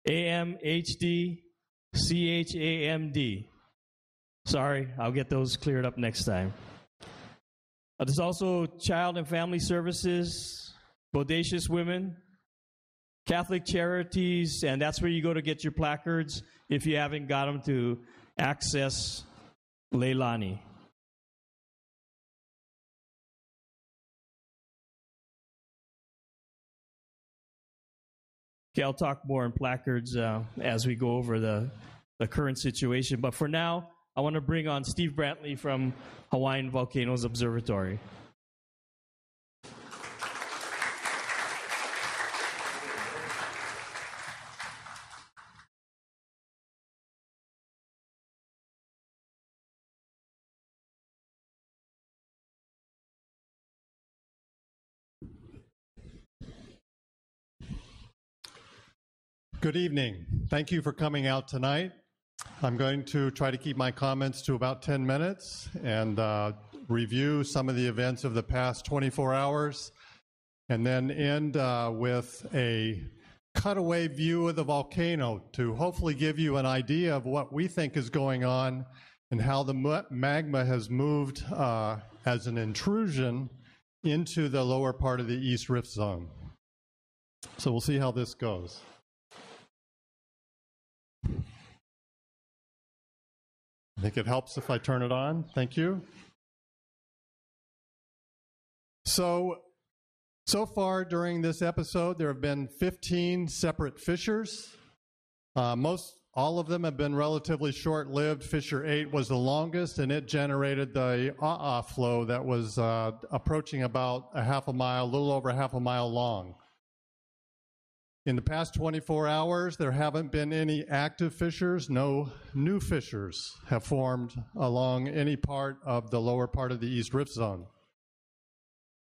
AMHD, CHAMD. Sorry, I'll get those cleared up next time. There's also Child and Family Services, Bodacious Women, Catholic Charities, and that's where you go to get your placards if you haven't got them to access Leilani. Okay, I'll talk more on placards as we go over the current situation. But for now, I want to bring on Steve Brantley from Hawaiian Volcanoes Observatory. Good evening. Thank you for coming out tonight. I'm going to try to keep my comments to about 10 minutes and review some of the events of the past 24 hours, and then end with a cutaway view of the volcano to hopefully give you an idea of what we think is going on and how the magma has moved as an intrusion into the lower part of the East Rift Zone. So we'll see how this goes. I think it helps if I turn it on. Thank you. So far during this episode, there have been 15 separate fissures. All of them have been relatively short-lived. Fissure 8 was the longest, and it generated the flow that was approaching about a little over half a mile long. In the past 24 hours, there haven't been any active fissures. No new fissures have formed along any part of the lower part of the East Rift Zone.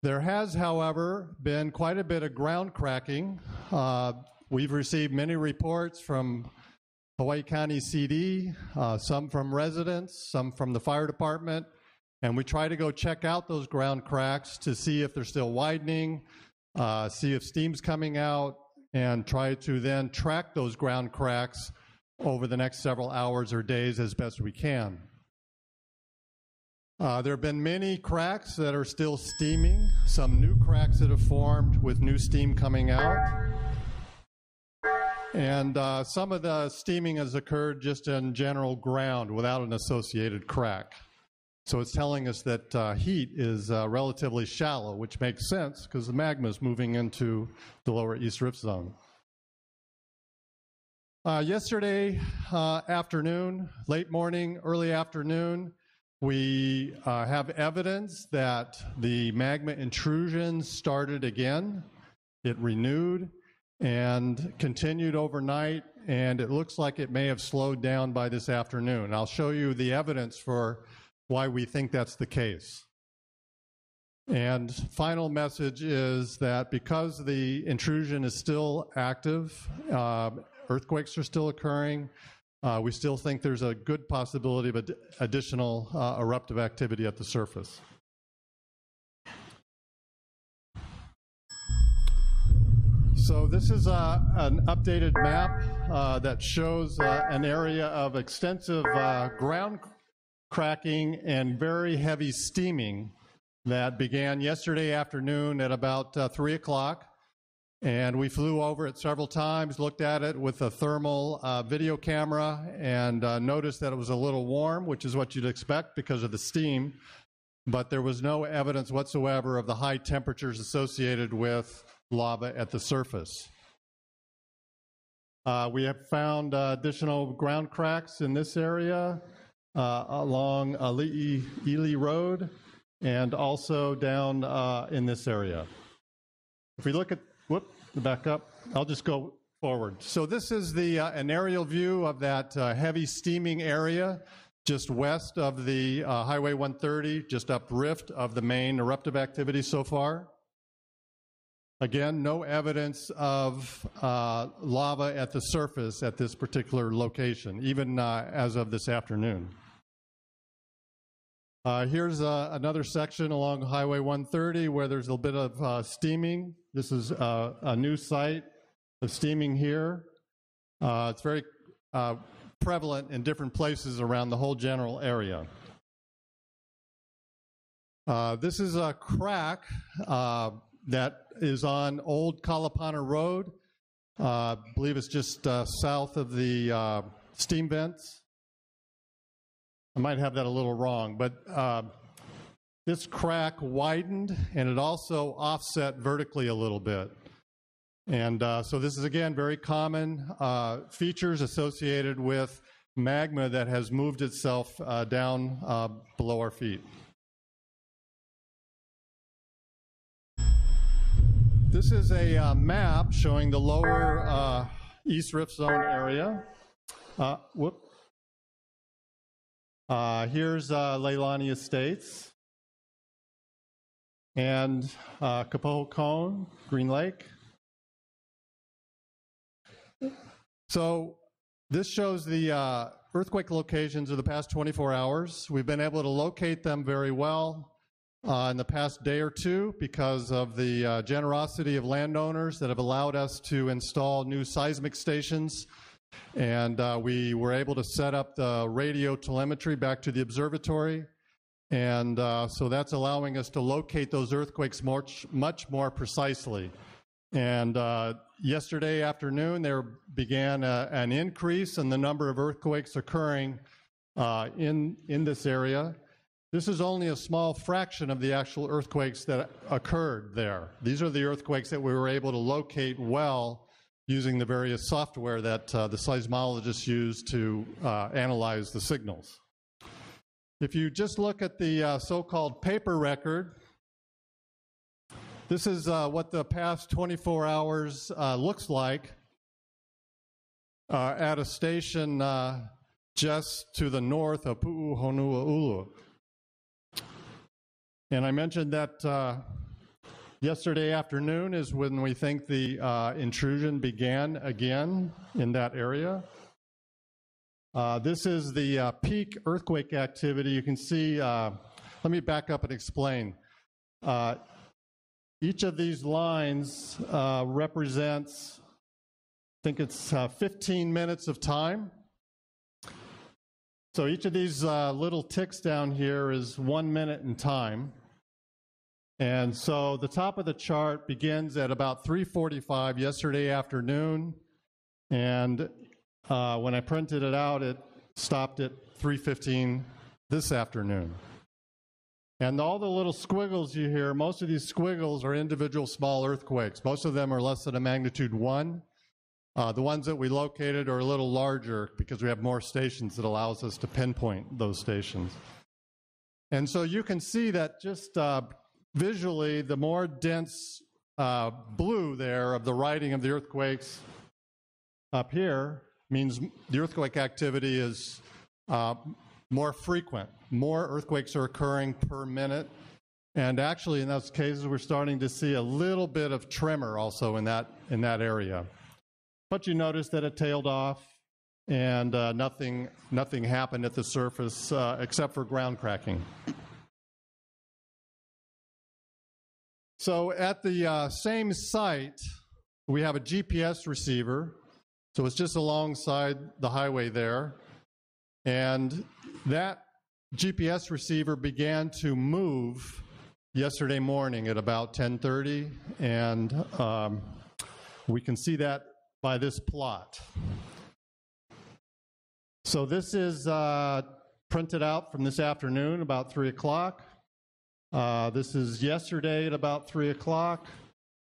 There has, however, been quite a bit of ground cracking. We've received many reports from Hawaii County CD, some from residents, some from the fire department, and we try to go check out those ground cracks to see if they're still widening, see if steam's coming out, and try to then track those ground cracks over the next several hours or days as best we can. There have been many cracks that are still steaming, some new cracks that have formed with new steam coming out. And some of the steaming has occurred just in general ground without an associated crack. So it's telling us that heat is relatively shallow, which makes sense because the magma is moving into the lower East Rift Zone. Yesterday afternoon, late morning, early afternoon, we have evidence that the magma intrusion started again. It renewed and continued overnight, and it looks like it may have slowed down by this afternoon. I'll show you the evidence for why we think that's the case. And final message is that because the intrusion is still active, earthquakes are still occurring, we still think there's a good possibility of additional eruptive activity at the surface. So this is an updated map that shows an area of extensive ground cracking and very heavy steaming that began yesterday afternoon at about 3 o'clock. And we flew over it several times, looked at it with a thermal video camera, and noticed that it was a little warm, which is what you'd expect because of the steam. But there was no evidence whatsoever of the high temperatures associated with lava at the surface. We have found additional ground cracks in this area along Ali'i Ili Road and also down in this area. If we look at, back up, I'll just go forward. So this is an aerial view of that heavy steaming area just west of the Highway 130, just uprift of the main eruptive activity so far. Again, no evidence of lava at the surface at this particular location, even as of this afternoon. Here's another section along Highway 130 where there's a bit of steaming. This is a new site of steaming here. It's very prevalent in different places around the whole general area. This is a crack that is on Old Kalapana Road. I believe it's just south of the steam vents. I might have that a little wrong, but this crack widened and it also offset vertically a little bit. And so this is, again, very common features associated with magma that has moved itself down below our feet. This is a map showing the lower East Rift Zone area. Here's Leilani Estates and Kapoho Cone, Green Lake. So this shows the earthquake locations of the past 24 hours. We've been able to locate them very well in the past day or two because of the generosity of landowners that have allowed us to install new seismic stations. And we were able to set up the radio telemetry back to the observatory. And so that's allowing us to locate those earthquakes much more precisely. And yesterday afternoon, there began an increase in the number of earthquakes occurring in this area. This is only a small fraction of the actual earthquakes that occurred there. These are the earthquakes that we were able to locate well using the various software that the seismologists use to analyze the signals. If you just look at the so-called paper record, this is what the past 24 hours looks like at a station just to the north of Pu'u Honua'ulu. And I mentioned that yesterday afternoon is when we think the intrusion began again in that area. This is the peak earthquake activity. You can see, let me back up and explain. Each of these lines represents, I think it's 15 minutes of time. So each of these little ticks down here is 1 minute in time. And so the top of the chart begins at about 3:45 yesterday afternoon. And when I printed it out, it stopped at 3:15 this afternoon. And all the little squiggles you hear, most of these squiggles are individual small earthquakes. Most of them are less than a magnitude 1. The ones that we located are a little larger because we have more stations that allows us to pinpoint those stations. And so you can see that just visually, the more dense blue there of the writing of the earthquakes up here means the earthquake activity is more frequent. More earthquakes are occurring per minute. And actually, in those cases, we're starting to see a little bit of tremor also in that area. But you notice that it tailed off, and nothing happened at the surface except for ground cracking. So at the same site, we have a GPS receiver. So it's just alongside the highway there. And that GPS receiver began to move yesterday morning at about 10:30, and we can see that by this plot. So this is printed out from this afternoon, about 3 o'clock. This is yesterday at about 3 o'clock.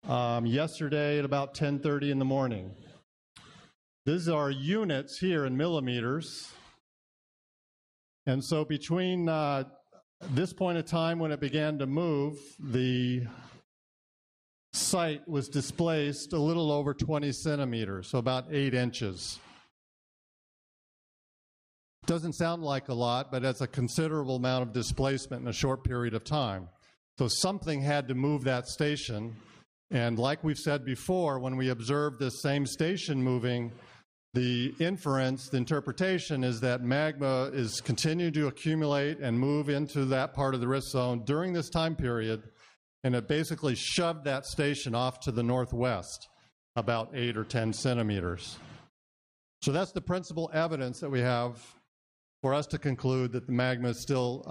Yesterday at about 10:30 in the morning. These are units here in millimeters. And so between this point of time when it began to move, the site was displaced a little over 20 centimeters, so about 8 inches. Doesn't sound like a lot, but that's a considerable amount of displacement in a short period of time. So something had to move that station. And like we've said before, when we observed this same station moving, the inference, the interpretation is that magma is continuing to accumulate and move into that part of the rift zone during this time period, and it basically shoved that station off to the northwest about 8 or 10 centimeters. So that's the principal evidence that we have for us to conclude that the magma is still